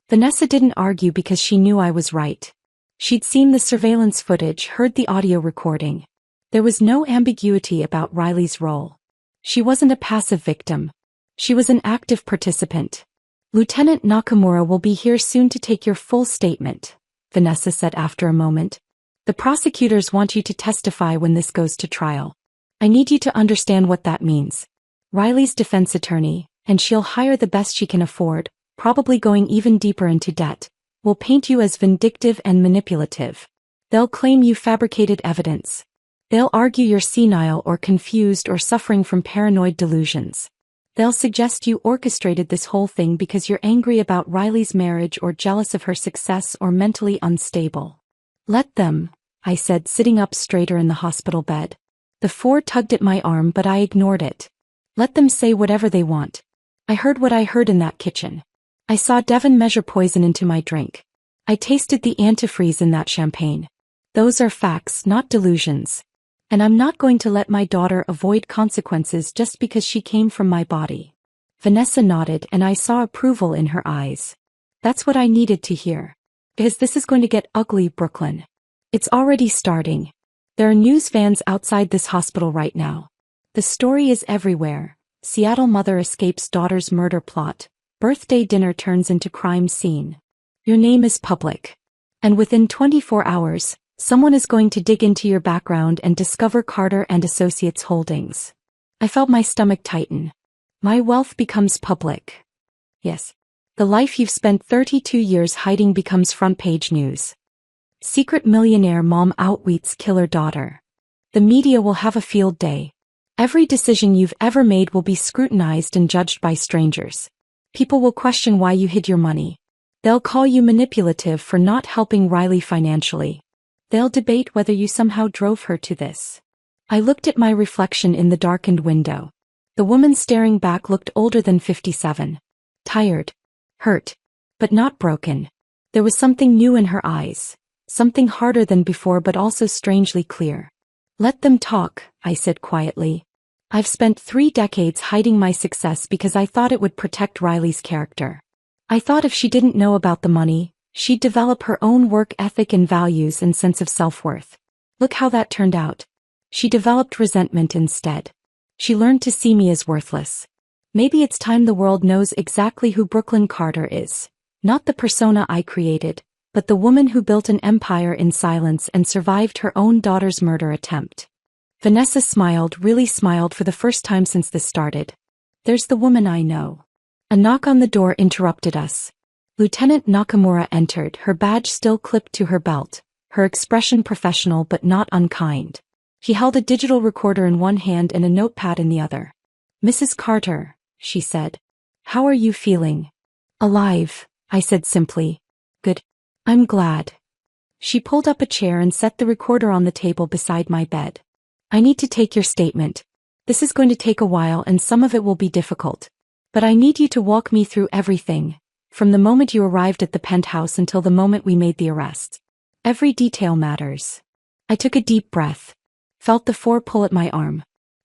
Vanessa didn't argue because she knew I was right. She'd seen the surveillance footage, heard the audio recording. There was no ambiguity about Riley's role. She wasn't a passive victim. She was an active participant. Lieutenant Nakamura will be here soon to take your full statement, Vanessa said after a moment. The prosecutors want you to testify when this goes to trial. I need you to understand what that means. Riley's defense attorney, and she'll hire the best she can afford, probably going even deeper into debt, will paint you as vindictive and manipulative. They'll claim you fabricated evidence. They'll argue you're senile or confused or suffering from paranoid delusions. They'll suggest you orchestrated this whole thing because you're angry about Riley's marriage or jealous of her success or mentally unstable. Let them, I said, sitting up straighter in the hospital bed. The 4 tugged at my arm, but I ignored it. Let them say whatever they want. I heard what I heard in that kitchen. I saw Devon measure poison into my drink. I tasted the antifreeze in that champagne. Those are facts, not delusions. And I'm not going to let my daughter avoid consequences just because she came from my body. Vanessa nodded and I saw approval in her eyes. That's what I needed to hear. Because this is going to get ugly, Brooklyn. It's already starting. There are news vans outside this hospital right now. The story is everywhere. Seattle mother escapes daughter's murder plot. Birthday dinner turns into crime scene. Your name is public. And within 24 hours, someone is going to dig into your background and discover Carter and Associates holdings. I felt my stomach tighten. My wealth becomes public. Yes. The life you've spent 32 years hiding becomes front-page news. Secret millionaire mom outwits killer daughter. The media will have a field day. Every decision you've ever made will be scrutinized and judged by strangers. People will question why you hid your money. They'll call you manipulative for not helping Riley financially. They'll debate whether you somehow drove her to this. I looked at my reflection in the darkened window. The woman staring back looked older than 57. Tired. Hurt. But not broken. There was something new in her eyes. Something harder than before but also strangely clear. Let them talk, I said quietly. I've spent 3 decades hiding my success because I thought it would protect Riley's character. I thought if she didn't know about the money, she'd develop her own work ethic and values and sense of self-worth. Look how that turned out. She developed resentment instead. She learned to see me as worthless. Maybe it's time the world knows exactly who Brooklyn Carter is. Not the persona I created, but the woman who built an empire in silence and survived her own daughter's murder attempt. Vanessa smiled, really smiled for the first time since this started. There's the woman I know. A knock on the door interrupted us. Lieutenant Nakamura entered, her badge still clipped to her belt, her expression professional but not unkind. He held a digital recorder in one hand and a notepad in the other. "Mrs. Carter," she said. "How are you feeling?" "Alive," I said simply. "Good. I'm glad." She pulled up a chair and set the recorder on the table beside my bed. "I need to take your statement. This is going to take a while and some of it will be difficult. But I need you to walk me through everything, from the moment you arrived at the penthouse until the moment we made the arrest. Every detail matters." I took a deep breath, felt the 4 pull at my arm,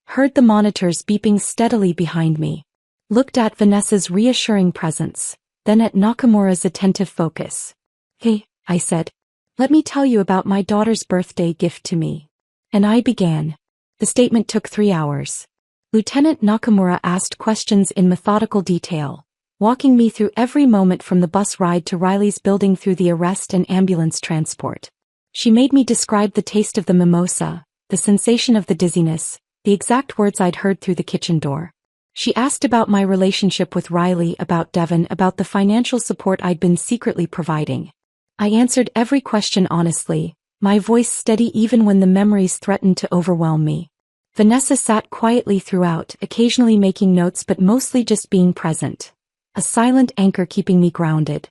heard the monitors beeping steadily behind me, looked at Vanessa's reassuring presence, then at Nakamura's attentive focus. "Hey," I said, "let me tell you about my daughter's birthday gift to me." And I began. The statement took 3 hours. Lieutenant Nakamura asked questions in methodical detail, walking me through every moment from the bus ride to Riley's building through the arrest and ambulance transport. She made me describe the taste of the mimosa, the sensation of the dizziness, the exact words I'd heard through the kitchen door. She asked about my relationship with Riley, about Devon, about the financial support I'd been secretly providing. I answered every question honestly, my voice steady even when the memories threatened to overwhelm me. Vanessa sat quietly throughout, occasionally making notes but mostly just being present. A silent anchor keeping me grounded.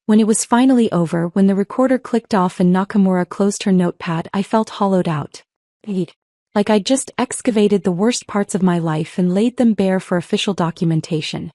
When it was finally over, when the recorder clicked off and Nakamura closed her notepad, I felt hollowed out. Like I'd just excavated the worst parts of my life and laid them bare for official documentation.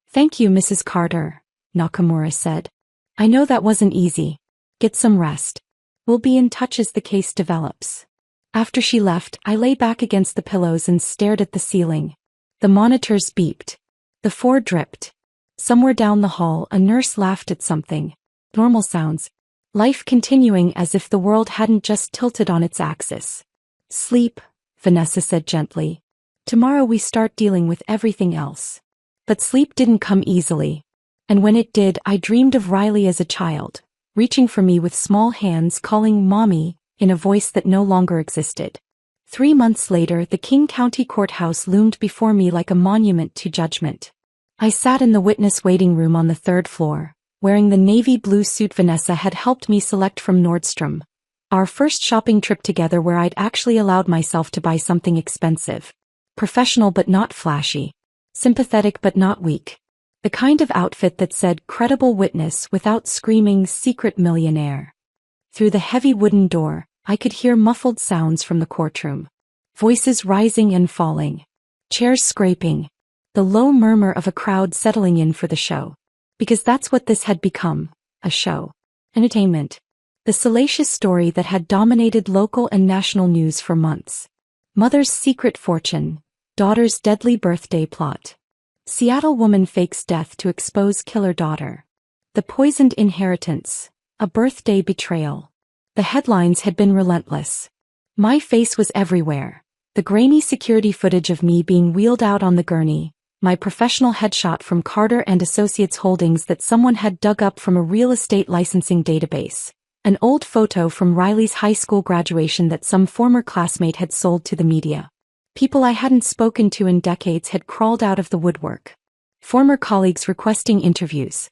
"Thank you, Mrs. Carter," Nakamura said. "I know that wasn't easy. Get some rest. We'll be in touch as the case develops." After she left, I lay back against the pillows and stared at the ceiling. The monitors beeped. The 4 dripped. Somewhere down the hall, a nurse laughed at something. Normal sounds. Life continuing as if the world hadn't just tilted on its axis. "Sleep," Vanessa said gently. "Tomorrow we start dealing with everything else." But sleep didn't come easily. And when it did, I dreamed of Riley as a child, reaching for me with small hands, calling "Mommy," in a voice that no longer existed. 3 months later, the King County Courthouse loomed before me like a monument to judgment. I sat in the witness waiting room on the 3rd floor, wearing the navy blue suit Vanessa had helped me select from Nordstrom. Our first shopping trip together where I'd actually allowed myself to buy something expensive. Professional but not flashy. Sympathetic but not weak. The kind of outfit that said credible witness without screaming secret millionaire. Through the heavy wooden door, I could hear muffled sounds from the courtroom. Voices rising and falling. Chairs scraping. The low murmur of a crowd settling in for the show. Because that's what this had become. A show. Entertainment. The salacious story that had dominated local and national news for months. Mother's secret fortune. Daughter's deadly birthday plot. Seattle woman fakes death to expose killer daughter. The poisoned inheritance. A birthday betrayal. The headlines had been relentless. My face was everywhere. The grainy security footage of me being wheeled out on the gurney, my professional headshot from Carter and Associates Holdings that someone had dug up from a real estate licensing database, an old photo from Riley's high school graduation that some former classmate had sold to the media. People I hadn't spoken to in decades had crawled out of the woodwork. Former colleagues requesting interviews.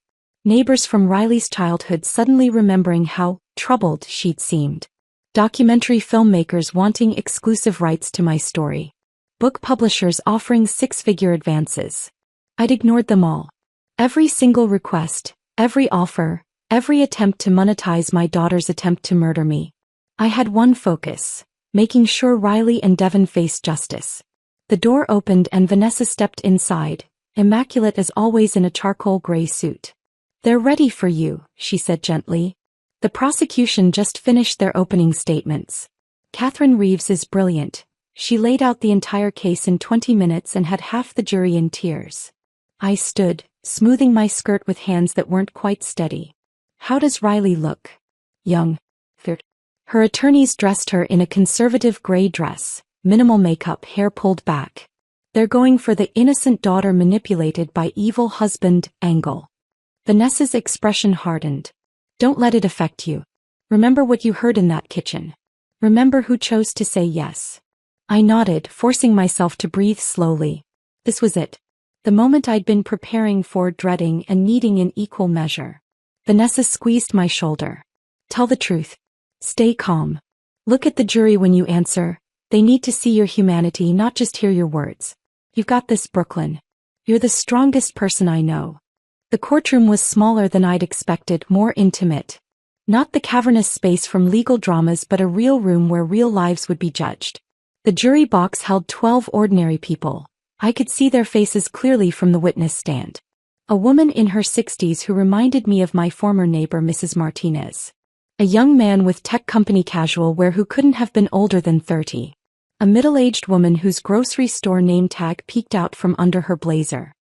Neighbors from Riley's childhood suddenly remembering how troubled she'd seemed. Documentary filmmakers wanting exclusive rights to my story. Book publishers offering six-figure advances. I'd ignored them all. Every single request, every offer, every attempt to monetize my daughter's attempt to murder me. I had one focus: making sure Riley and Devon faced justice. The door opened and Vanessa stepped inside, immaculate as always in a charcoal gray suit. "They're ready for you," she said gently. "The prosecution just finished their opening statements. Catherine Reeves is brilliant. She laid out the entire case in 20 minutes and had half the jury in tears." I stood, smoothing my skirt with hands that weren't quite steady. "How does Riley look?" "Young." Her attorneys dressed her in a conservative gray dress, minimal makeup, hair pulled back. "They're going for the innocent daughter manipulated by evil husband angle." Vanessa's expression hardened. "Don't let it affect you. Remember what you heard in that kitchen. Remember who chose to say yes." I nodded, forcing myself to breathe slowly. This was it. The moment I'd been preparing for, dreading, and needing in equal measure. Vanessa squeezed my shoulder. "Tell the truth. Stay calm. Look at the jury when you answer. They need to see your humanity, not just hear your words. You've got this, Brooklyn. You're the strongest person I know." The courtroom was smaller than I'd expected, more intimate. Not the cavernous space from legal dramas, but a real room where real lives would be judged. The jury box held 12 ordinary people. I could see their faces clearly from the witness stand. A woman in her 60s who reminded me of my former neighbor, Mrs. Martinez. A young man with tech company casual wear who couldn't have been older than 30. A middle-aged woman whose grocery store name tag peeked out from under her blazer.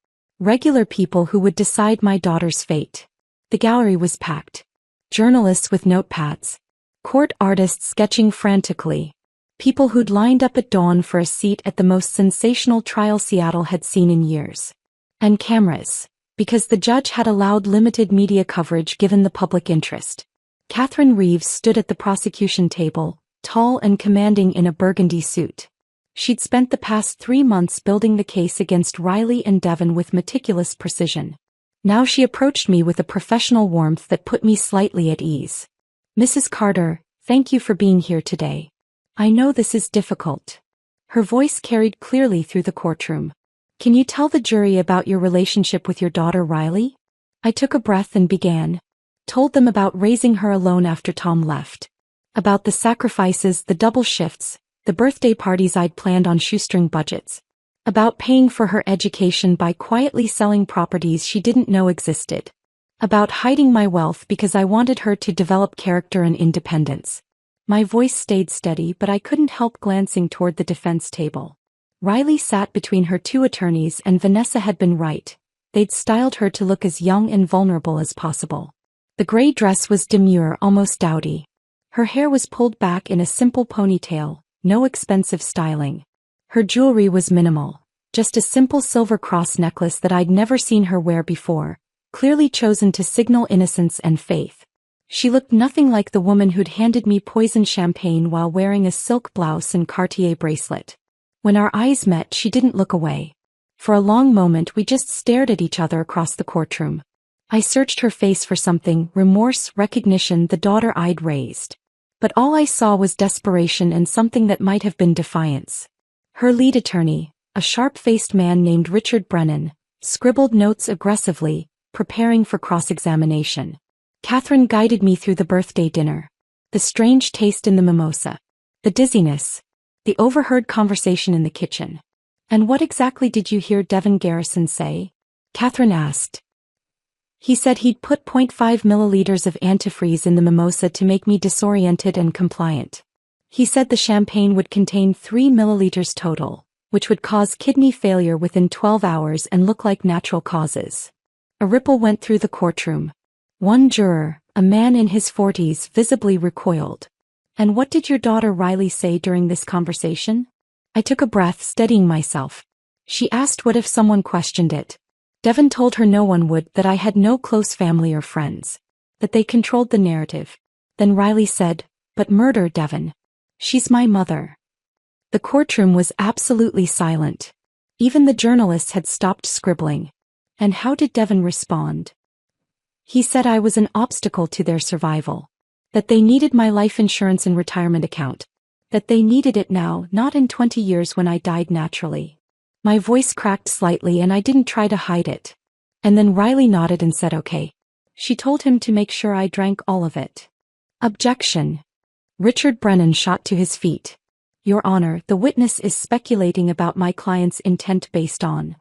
Regular people who would decide my daughter's fate. The gallery was packed. Journalists with notepads. Court artists sketching frantically. People who'd lined up at dawn for a seat at the most sensational trial Seattle had seen in years. And cameras, because the judge had allowed limited media coverage given the public interest. Catherine Reeves stood at the prosecution table, tall and commanding in a burgundy suit. She'd spent the past 3 months building the case against Riley and Devon with meticulous precision. Now she approached me with a professional warmth that put me slightly at ease. "Mrs. Carter, thank you for being here today. I know this is difficult." Her voice carried clearly through the courtroom. "Can you tell the jury about your relationship with your daughter Riley?" I took a breath and began. Told them about raising her alone after Tom left. About the sacrifices, the double shifts, the birthday parties I'd planned on shoestring budgets. About paying for her education by quietly selling properties she didn't know existed. About hiding my wealth because I wanted her to develop character and independence. My voice stayed steady, but I couldn't help glancing toward the defense table. Riley sat between her 2 attorneys, and Vanessa had been right. They'd styled her to look as young and vulnerable as possible. The gray dress was demure, almost dowdy. Her hair was pulled back in a simple ponytail, no expensive styling. Her jewelry was minimal, just a simple silver cross necklace that I'd never seen her wear before, clearly chosen to signal innocence and faith. She looked nothing like the woman who'd handed me poisoned champagne while wearing a silk blouse and Cartier bracelet. When our eyes met, she didn't look away. For a long moment we just stared at each other across the courtroom. I searched her face for something, remorse, recognition, the daughter I'd raised. But all I saw was desperation and something that might have been defiance. Her lead attorney, a sharp-faced man named Richard Brennan, scribbled notes aggressively, preparing for cross-examination. Catherine guided me through the birthday dinner. The strange taste in the mimosa. The dizziness. The overheard conversation in the kitchen. "And what exactly did you hear Devon Garrison say?" Catherine asked. "He said he'd put 0.5 milliliters of antifreeze in the mimosa to make me disoriented and compliant. He said the champagne would contain 3 milliliters total, which would cause kidney failure within 12 hours and look like natural causes." A ripple went through the courtroom. One juror, a man in his 40s, visibly recoiled. "And what did your daughter Riley say during this conversation?" I took a breath, steadying myself. "She asked what if someone questioned it. Devon told her no one would, that I had no close family or friends. That they controlled the narrative. Then Riley said, 'But murder Devon. She's my mother.'" The courtroom was absolutely silent. Even the journalists had stopped scribbling. "And how did Devon respond?" He said I was an obstacle to their survival. That they needed my life insurance and retirement account. That they needed it now, not in 20 years when I died naturally. My voice cracked slightly and I didn't try to hide it. And then Riley nodded and said okay. She told him to make sure I drank all of it. Objection. Richard Brennan shot to his feet. Your Honor, the witness is speculating about my client's intent based on.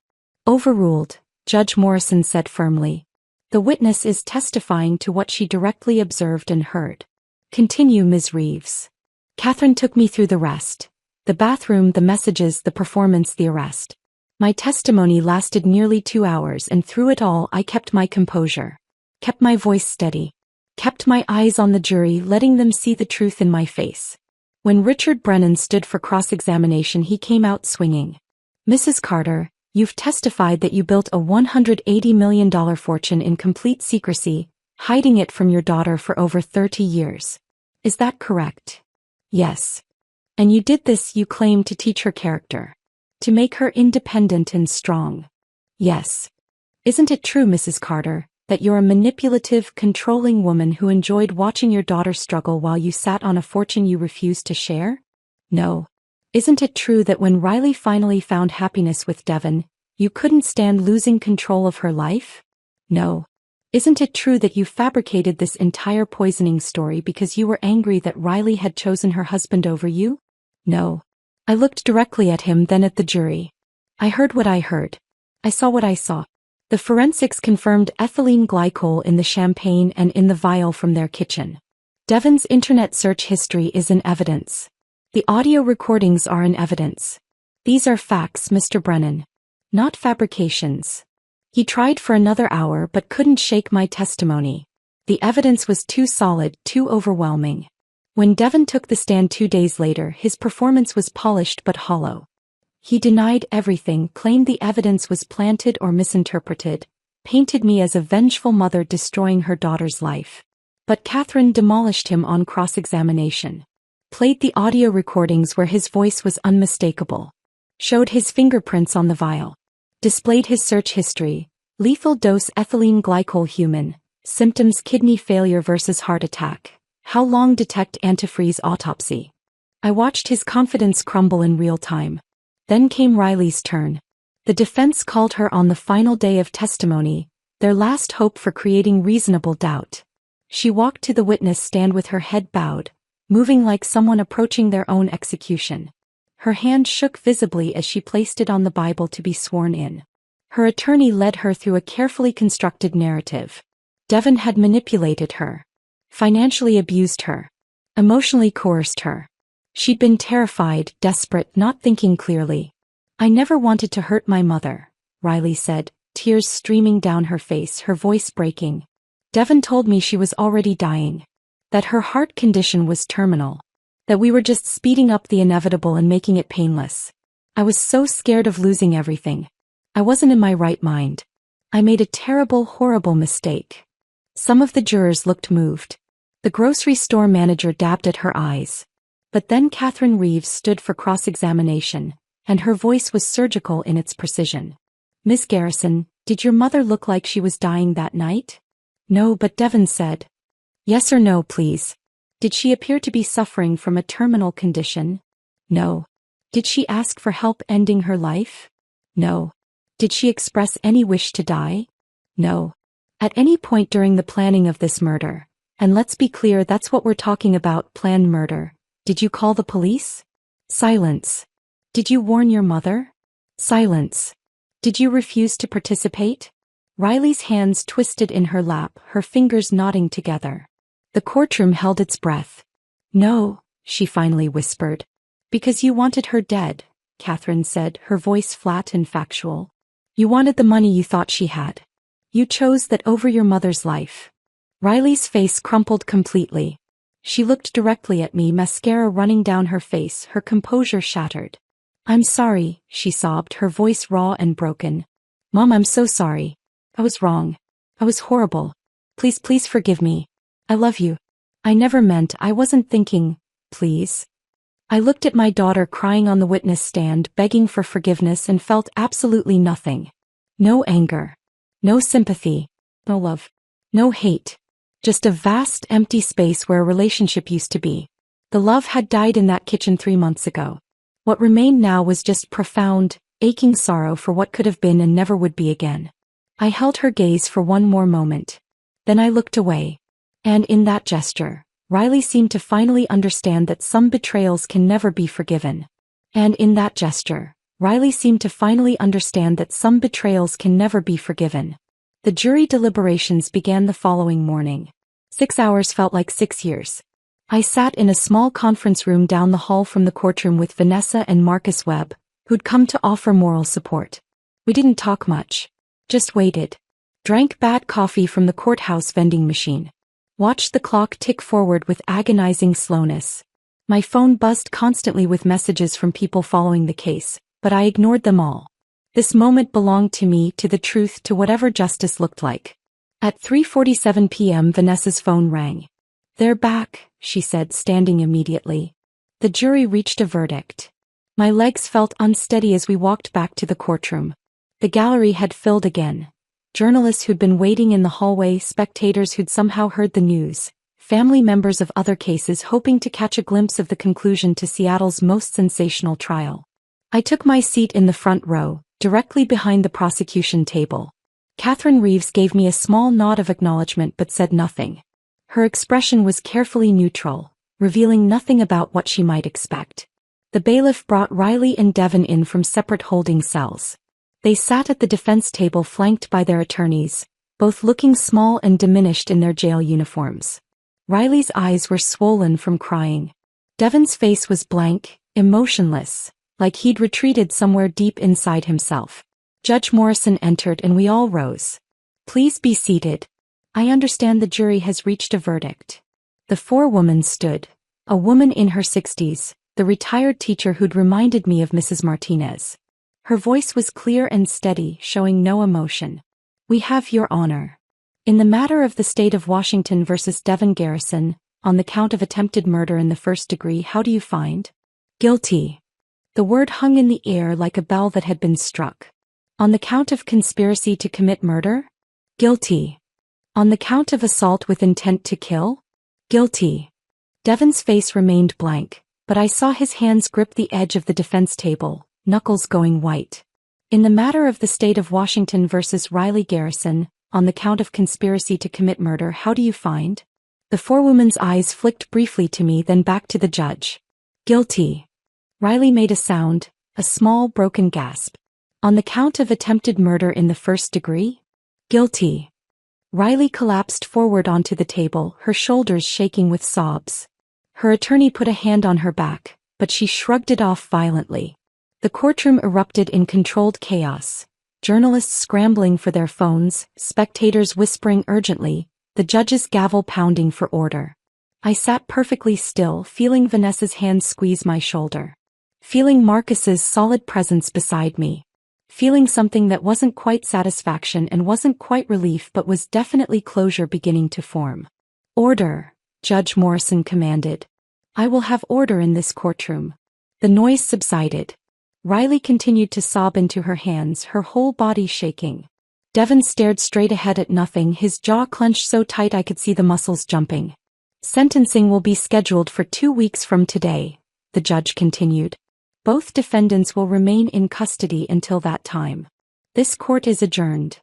Overruled, Judge Morrison said firmly. The witness is testifying to what she directly observed and heard. Continue, Ms. Reeves. Catherine took me through the rest. The bathroom, the messages, the performance, the arrest. My testimony lasted nearly 2 hours and through it all I kept my composure. Kept my voice steady. Kept my eyes on the jury, letting them see the truth in my face. When Richard Brennan stood for cross-examination he came out swinging. Mrs. Carter, you've testified that you built a $180 million fortune in complete secrecy, hiding it from your daughter for over 30 years. Is that correct? Yes. And you did this, you claim, to teach her character. To make her independent and strong. Yes. Isn't it true, Mrs. Carter, that you're a manipulative, controlling woman who enjoyed watching your daughter struggle while you sat on a fortune you refused to share? No. Isn't it true that when Riley finally found happiness with Devon, you couldn't stand losing control of her life? No. Isn't it true that you fabricated this entire poisoning story because you were angry that Riley had chosen her husband over you? No. I looked directly at him, then at the jury. I heard what I heard. I saw what I saw. The forensics confirmed ethylene glycol in the champagne and in the vial from their kitchen. Devon's internet search history is in evidence. The audio recordings are in evidence. These are facts, Mr. Brennan. Not fabrications. He tried for another hour but couldn't shake my testimony. The evidence was too solid, too overwhelming. When Devon took the stand 2 days later, his performance was polished but hollow. He denied everything, claimed the evidence was planted or misinterpreted, painted me as a vengeful mother destroying her daughter's life. But Catherine demolished him on cross-examination. Played the audio recordings where his voice was unmistakable. Showed his fingerprints on the vial. Displayed his search history, lethal dose ethylene glycol human, symptoms kidney failure versus heart attack, how long detect antifreeze autopsy. I watched his confidence crumble in real time. Then came Riley's turn. The defense called her on the final day of testimony, their last hope for creating reasonable doubt. She walked to the witness stand with her head bowed, moving like someone approaching their own execution. Her hand shook visibly as she placed it on the Bible to be sworn in. Her attorney led her through a carefully constructed narrative. Devon had manipulated her. Financially abused her. Emotionally coerced her. She'd been terrified, desperate, not thinking clearly. I never wanted to hurt my mother, Riley said, tears streaming down her face, her voice breaking. Devon told me she was already dying. That her heart condition was terminal. That we were just speeding up the inevitable and making it painless. I was so scared of losing everything. I wasn't in my right mind. I made a terrible, horrible mistake. Some of the jurors looked moved. The grocery store manager dabbed at her eyes. But then Catherine Reeves stood for cross-examination, and her voice was surgical in its precision. Miss Garrison, did your mother look like she was dying that night? No, but Devon said. Yes or no, please. Did she appear to be suffering from a terminal condition? No. Did she ask for help ending her life? No. Did she express any wish to die? No. At any point during the planning of this murder, and let's be clear, that's what we're talking about, planned murder, did you call the police? Silence. Did you warn your mother? Silence. Did you refuse to participate? Riley's hands twisted in her lap, her fingers knotting together. The courtroom held its breath. No, she finally whispered. Because you wanted her dead, Catherine said, her voice flat and factual. You wanted the money you thought she had. You chose that over your mother's life. Riley's face crumpled completely. She looked directly at me, mascara running down her face, her composure shattered. I'm sorry, she sobbed, her voice raw and broken. Mom, I'm so sorry. I was wrong. I was horrible. Please, please forgive me. I love you. I never meant, I wasn't thinking, please. I looked at my daughter crying on the witness stand, begging for forgiveness, and felt absolutely nothing. No anger. No sympathy. No love. No hate. Just a vast, empty space where a relationship used to be. The love had died in that kitchen 3 months ago. What remained now was just profound, aching sorrow for what could have been and never would be again. I held her gaze for one more moment. Then I looked away. And in that gesture, Riley seemed to finally understand that some betrayals can never be forgiven. And in that gesture, Riley seemed to finally understand that some betrayals can never be forgiven. The jury deliberations began the following morning. 6 hours felt like 6 years. I sat in a small conference room down the hall from the courtroom with Vanessa and Marcus Webb, who'd come to offer moral support. We didn't talk much. Just waited. Drank bad coffee from the courthouse vending machine. Watched the clock tick forward with agonizing slowness. My phone buzzed constantly with messages from people following the case, but I ignored them all. This moment belonged to me, to the truth, to whatever justice looked like. At 3:47 p.m. Vanessa's phone rang. "They're back," she said, standing immediately. The jury reached a verdict. My legs felt unsteady as we walked back to the courtroom. The gallery had filled again. Journalists who'd been waiting in the hallway, spectators who'd somehow heard the news, family members of other cases hoping to catch a glimpse of the conclusion to Seattle's most sensational trial. I took my seat in the front row, directly behind the prosecution table. Catherine Reeves gave me a small nod of acknowledgement but said nothing. Her expression was carefully neutral, revealing nothing about what she might expect. The bailiff brought Riley and Devon in from separate holding cells. They sat at the defense table flanked by their attorneys, both looking small and diminished in their jail uniforms. Riley's eyes were swollen from crying. Devon's face was blank, emotionless, like he'd retreated somewhere deep inside himself. Judge Morrison entered and we all rose. "Please be seated. I understand the jury has reached a verdict." The forewoman stood. A woman in her 60s, the retired teacher who'd reminded me of Mrs. Martinez. Her voice was clear and steady, showing no emotion. "We have your honor. In the matter of the state of Washington versus Devon Garrison, on the count of attempted murder in the first degree, how do you find?" "Guilty." The word hung in the air like a bell that had been struck. "On the count of conspiracy to commit murder?" "Guilty." "On the count of assault with intent to kill?" "Guilty." Devon's face remained blank, but I saw his hands grip the edge of the defense table, knuckles going white. "In the matter of the state of Washington versus Riley Garrison, on the count of conspiracy to commit murder, how do you find?" The forewoman's eyes flicked briefly to me, then back to the judge. "Guilty." Riley made a sound, a small broken gasp. "On the count of attempted murder in the first degree?" "Guilty." Riley collapsed forward onto the table, her shoulders shaking with sobs. Her attorney put a hand on her back, but she shrugged it off violently. The courtroom erupted in controlled chaos. Journalists scrambling for their phones, spectators whispering urgently, the judge's gavel pounding for order. I sat perfectly still, feeling Vanessa's hand squeeze my shoulder. Feeling Marcus's solid presence beside me. Feeling something that wasn't quite satisfaction and wasn't quite relief but was definitely closure beginning to form. "Order," Judge Morrison commanded. "I will have order in this courtroom." The noise subsided. Riley continued to sob into her hands, her whole body shaking. Devon stared straight ahead at nothing, his jaw clenched so tight I could see the muscles jumping. "Sentencing will be scheduled for 2 weeks from today," the judge continued. "Both defendants will remain in custody until that time. This court is adjourned."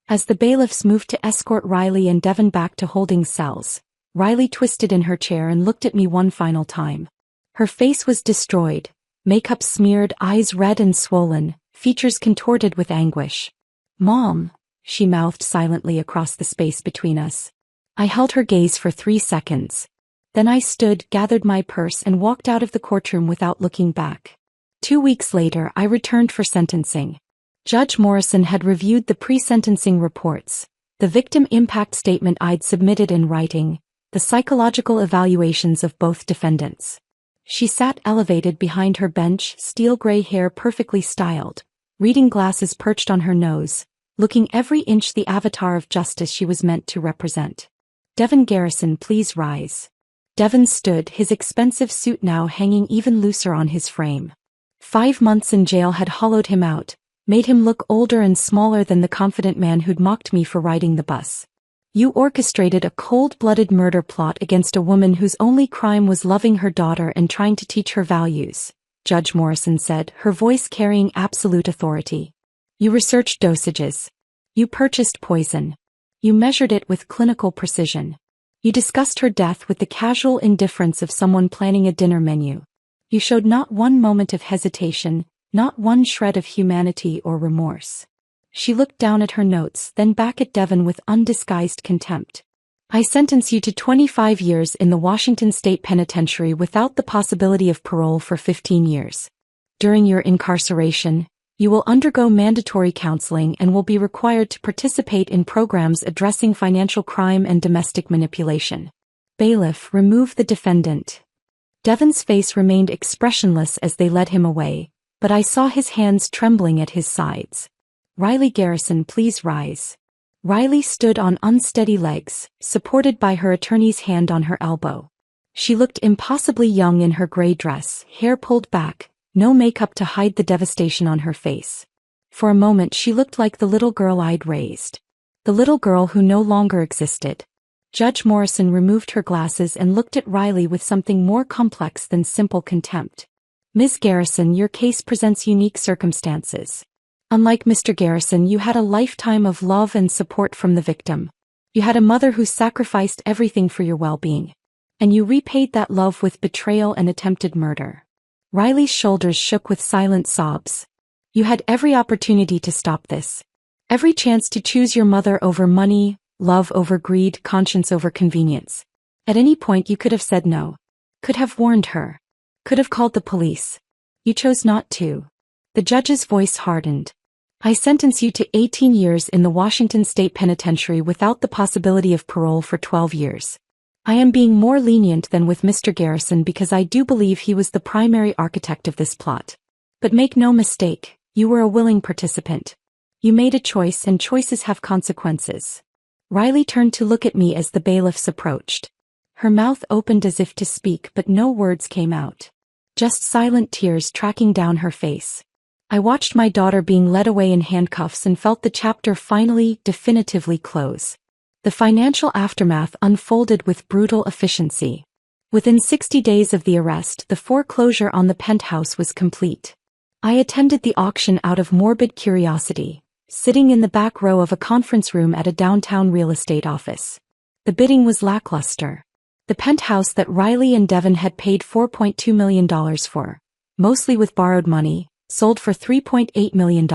As the bailiffs moved to escort Riley and Devon back to holding cells, Riley twisted in her chair and looked at me one final time. Her face was destroyed, makeup smeared, eyes red and swollen, features contorted with anguish. "Mom," she mouthed silently across the space between us. I held her gaze for 3 seconds. Then I stood, gathered my purse and walked out of the courtroom without looking back. 2 weeks later, I returned for sentencing. Judge Morrison had reviewed the pre-sentencing reports, the victim impact statement I'd submitted in writing, the psychological evaluations of both defendants. She sat elevated behind her bench, steel gray hair perfectly styled, reading glasses perched on her nose, looking every inch the avatar of justice she was meant to represent. "Devon Garrison, please rise." Devon stood, his expensive suit now hanging even looser on his frame. 5 months in jail had hollowed him out, made him look older and smaller than the confident man who'd mocked me for riding the bus. You orchestrated a cold-blooded murder plot against a woman whose only crime was loving her daughter and trying to teach her values, Judge Morrison said, her voice carrying absolute authority. You researched dosages. You purchased poison. You measured it with clinical precision. You discussed her death with the casual indifference of someone planning a dinner menu. You showed not one moment of hesitation, not one shred of humanity or remorse. She looked down at her notes, then back at Devon with undisguised contempt. I sentence you to 25 years in the Washington State Penitentiary without the possibility of parole for 15 years. During your incarceration, you will undergo mandatory counseling and will be required to participate in programs addressing financial crime and domestic manipulation. Bailiff, remove the defendant. Devon's face remained expressionless as they led him away, but I saw his hands trembling at his sides. Riley Garrison, please rise. Riley stood on unsteady legs, supported by her attorney's hand on her elbow. She looked impossibly young in her gray dress, hair pulled back, no makeup to hide the devastation on her face. For a moment she looked like the little girl I'd raised. The little girl who no longer existed. Judge Morrison removed her glasses and looked at Riley with something more complex than simple contempt. Ms. Garrison, your case presents unique circumstances. Unlike Mr. Garrison, you had a lifetime of love and support from the victim. You had a mother who sacrificed everything for your well-being. And you repaid that love with betrayal and attempted murder. Riley's shoulders shook with silent sobs. You had every opportunity to stop this. Every chance to choose your mother over money, love over greed, conscience over convenience. At any point you could have said no. Could have warned her. Could have called the police. You chose not to. The judge's voice hardened. I sentence you to 18 years in the Washington State Penitentiary without the possibility of parole for 12 years. I am being more lenient than with Mr. Garrison because I do believe he was the primary architect of this plot. But make no mistake, you were a willing participant. You made a choice and choices have consequences. Riley turned to look at me as the bailiffs approached. Her mouth opened as if to speak but no words came out. Just silent tears tracking down her face. I watched my daughter being led away in handcuffs and felt the chapter finally, definitively close. The financial aftermath unfolded with brutal efficiency. Within 60 days of the arrest, the foreclosure on the penthouse was complete. I attended the auction out of morbid curiosity, sitting in the back row of a conference room at a downtown real estate office. The bidding was lackluster. The penthouse that Riley and Devon had paid $4.2 million for, mostly with borrowed money, sold for $3.8 million.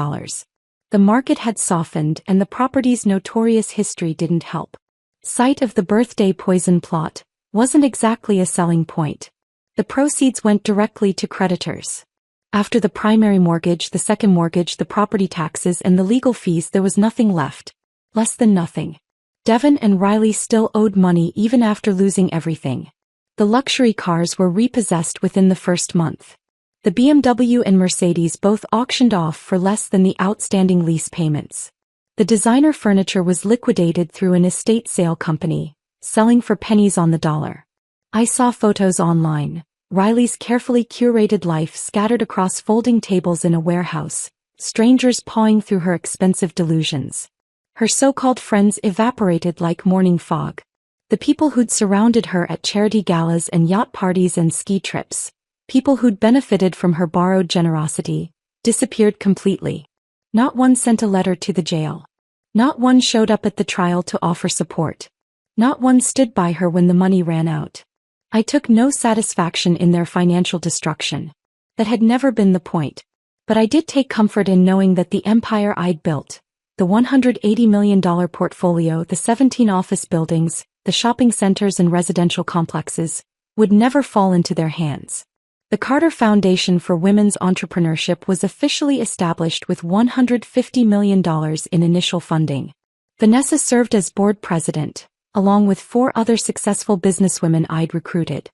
The market had softened and the property's notorious history didn't help. Sight of the birthday poison plot wasn't exactly a selling point. The proceeds went directly to creditors. After the primary mortgage, the second mortgage, the property taxes, and the legal fees, there was nothing left. Less than nothing. Devon and Riley still owed money even after losing everything. The luxury cars were repossessed within the first month. The BMW and Mercedes both auctioned off for less than the outstanding lease payments. The designer furniture was liquidated through an estate sale company, selling for pennies on the dollar. I saw photos online. Riley's carefully curated life scattered across folding tables in a warehouse, strangers pawing through her expensive delusions. Her so-called friends evaporated like morning fog. The people who'd surrounded her at charity galas and yacht parties and ski trips, people who'd benefited from her borrowed generosity, disappeared completely. Not one sent a letter to the jail. Not one showed up at the trial to offer support. Not one stood by her when the money ran out. I took no satisfaction in their financial destruction. That had never been the point. But I did take comfort in knowing that the empire I'd built, the $180 million portfolio, the 17 office buildings, the shopping centers and residential complexes, would never fall into their hands. The Carter Foundation for Women's Entrepreneurship was officially established with $150 million in initial funding. Vanessa served as board president, along with 4 other successful businesswomen I'd recruited.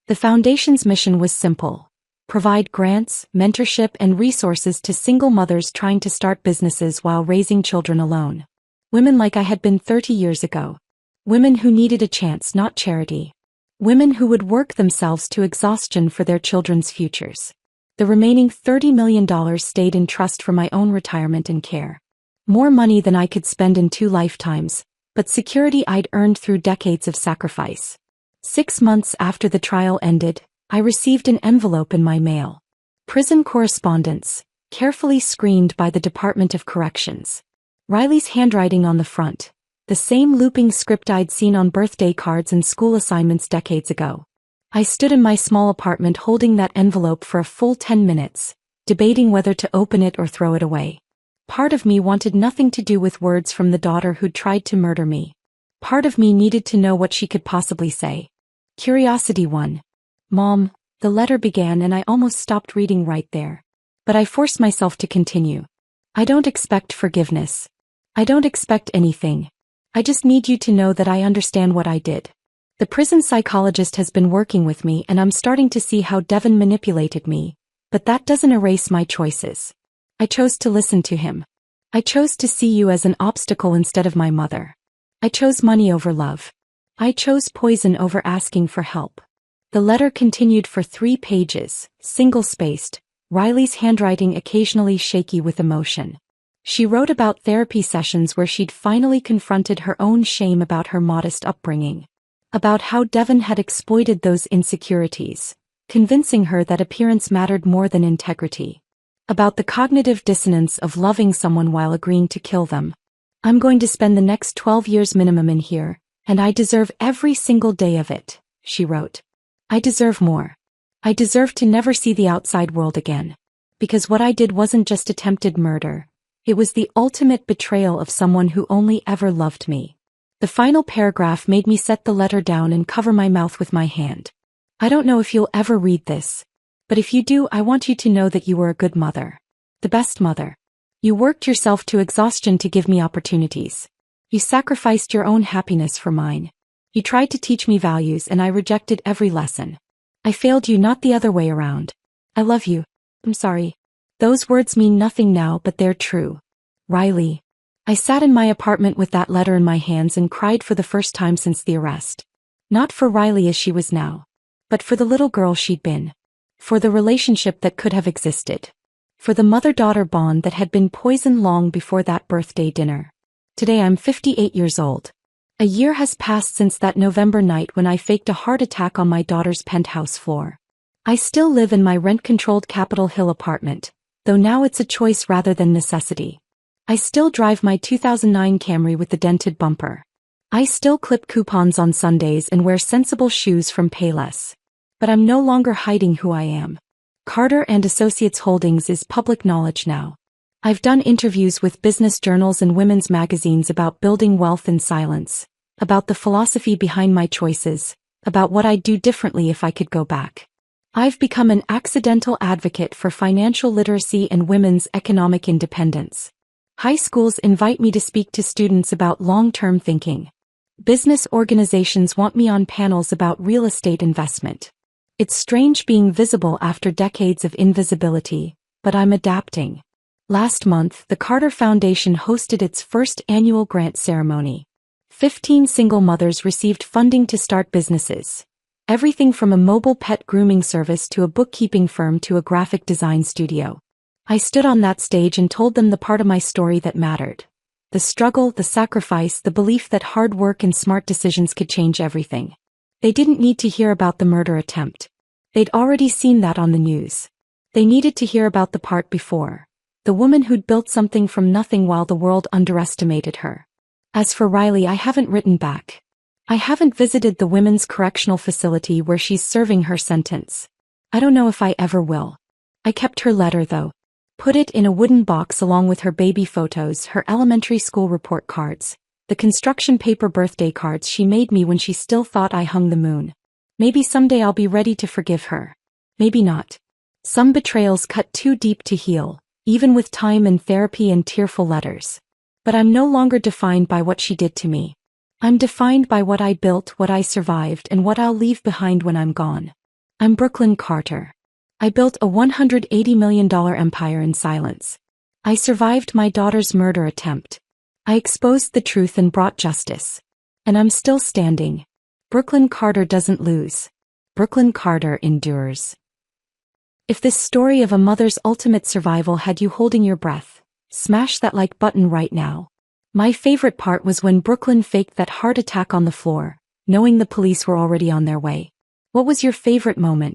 The foundation's mission was simple: provide grants, mentorship, and resources to single mothers trying to start businesses while raising children alone. Women like I had been 30 years ago. Women who needed a chance, not charity. Women who would work themselves to exhaustion for their children's futures. The remaining $30 million stayed in trust for my own retirement and care. More money than I could spend in 2 lifetimes, but security I'd earned through decades of sacrifice. 6 months after the trial ended, I received an envelope in my mail. Prison correspondence, carefully screened by the Department of Corrections. Riley's handwriting on the front, the same looping script I'd seen on birthday cards and school assignments decades ago. I stood in my small apartment holding that envelope for a full 10 minutes, debating whether to open it or throw it away. Part of me wanted nothing to do with words from the daughter who'd tried to murder me. Part of me needed to know what she could possibly say. Curiosity won. "Mom," the letter began, and I almost stopped reading right there. But I forced myself to continue. "I don't expect forgiveness. I don't expect anything. I just need you to know that I understand what I did. The prison psychologist has been working with me, and I'm starting to see how Devin manipulated me, but that doesn't erase my choices. I chose to listen to him. I chose to see you as an obstacle instead of my mother. I chose money over love. I chose poison over asking for help." The letter continued for 3 pages, single-spaced, Riley's handwriting occasionally shaky with emotion. She wrote about therapy sessions where she'd finally confronted her own shame about her modest upbringing. About how Devin had exploited those insecurities, convincing her that appearance mattered more than integrity. About the cognitive dissonance of loving someone while agreeing to kill them. "I'm going to spend the next 12 years minimum in here, and I deserve every single day of it," she wrote. "I deserve more. I deserve to never see the outside world again. Because what I did wasn't just attempted murder. It was the ultimate betrayal of someone who only ever loved me." The final paragraph made me set the letter down and cover my mouth with my hand. "I don't know if you'll ever read this. But if you do, I want you to know that you were a good mother. The best mother. You worked yourself to exhaustion to give me opportunities. You sacrificed your own happiness for mine. You tried to teach me values, and I rejected every lesson. I failed you, not the other way around. I love you. I'm sorry." Those words mean nothing now, but they're true. Riley. I sat in my apartment with that letter in my hands and cried for the first time since the arrest. Not for Riley as she was now, but for the little girl she'd been. For the relationship that could have existed. For the mother-daughter bond that had been poisoned long before that birthday dinner. Today I'm 58 years old. A year has passed since that November night when I faked a heart attack on my daughter's penthouse floor. I still live in my rent-controlled Capitol Hill apartment, though now it's a choice rather than necessity. I still drive my 2009 Camry with the dented bumper. I still clip coupons on Sundays and wear sensible shoes from Payless. But I'm no longer hiding who I am. Carter and Associates Holdings is public knowledge now. I've done interviews with business journals and women's magazines about building wealth in silence, about the philosophy behind my choices, about what I'd do differently if I could go back. I've become an accidental advocate for financial literacy and women's economic independence. High schools invite me to speak to students about long-term thinking. Business organizations want me on panels about real estate investment. It's strange being visible after decades of invisibility, but I'm adapting. Last month, the Carter Foundation hosted its first annual grant ceremony. 15 single mothers received funding to start businesses. Everything from a mobile pet grooming service to a bookkeeping firm to a graphic design studio. I stood on that stage and told them the part of my story that mattered. The struggle, the sacrifice, the belief that hard work and smart decisions could change everything. They didn't need to hear about the murder attempt. They'd already seen that on the news. They needed to hear about the part before. The woman who'd built something from nothing while the world underestimated her. As for Riley, I haven't written back. I haven't visited the women's correctional facility where she's serving her sentence. I don't know if I ever will. I kept her letter though. Put it in a wooden box along with her baby photos, her elementary school report cards, the construction paper birthday cards she made me when she still thought I hung the moon. Maybe someday I'll be ready to forgive her. Maybe not. Some betrayals cut too deep to heal, even with time and therapy and tearful letters. But I'm no longer defined by what she did to me. I'm defined by what I built, what I survived, and what I'll leave behind when I'm gone. I'm Brooklyn Carter. I built a $180 million empire in silence. I survived my daughter's murder attempt. I exposed the truth and brought justice. And I'm still standing. Brooklyn Carter doesn't lose. Brooklyn Carter endures. If this story of a mother's ultimate survival had you holding your breath, smash that like button right now. My favorite part was when Brooklyn faked that heart attack on the floor, knowing the police were already on their way. What was your favorite moment?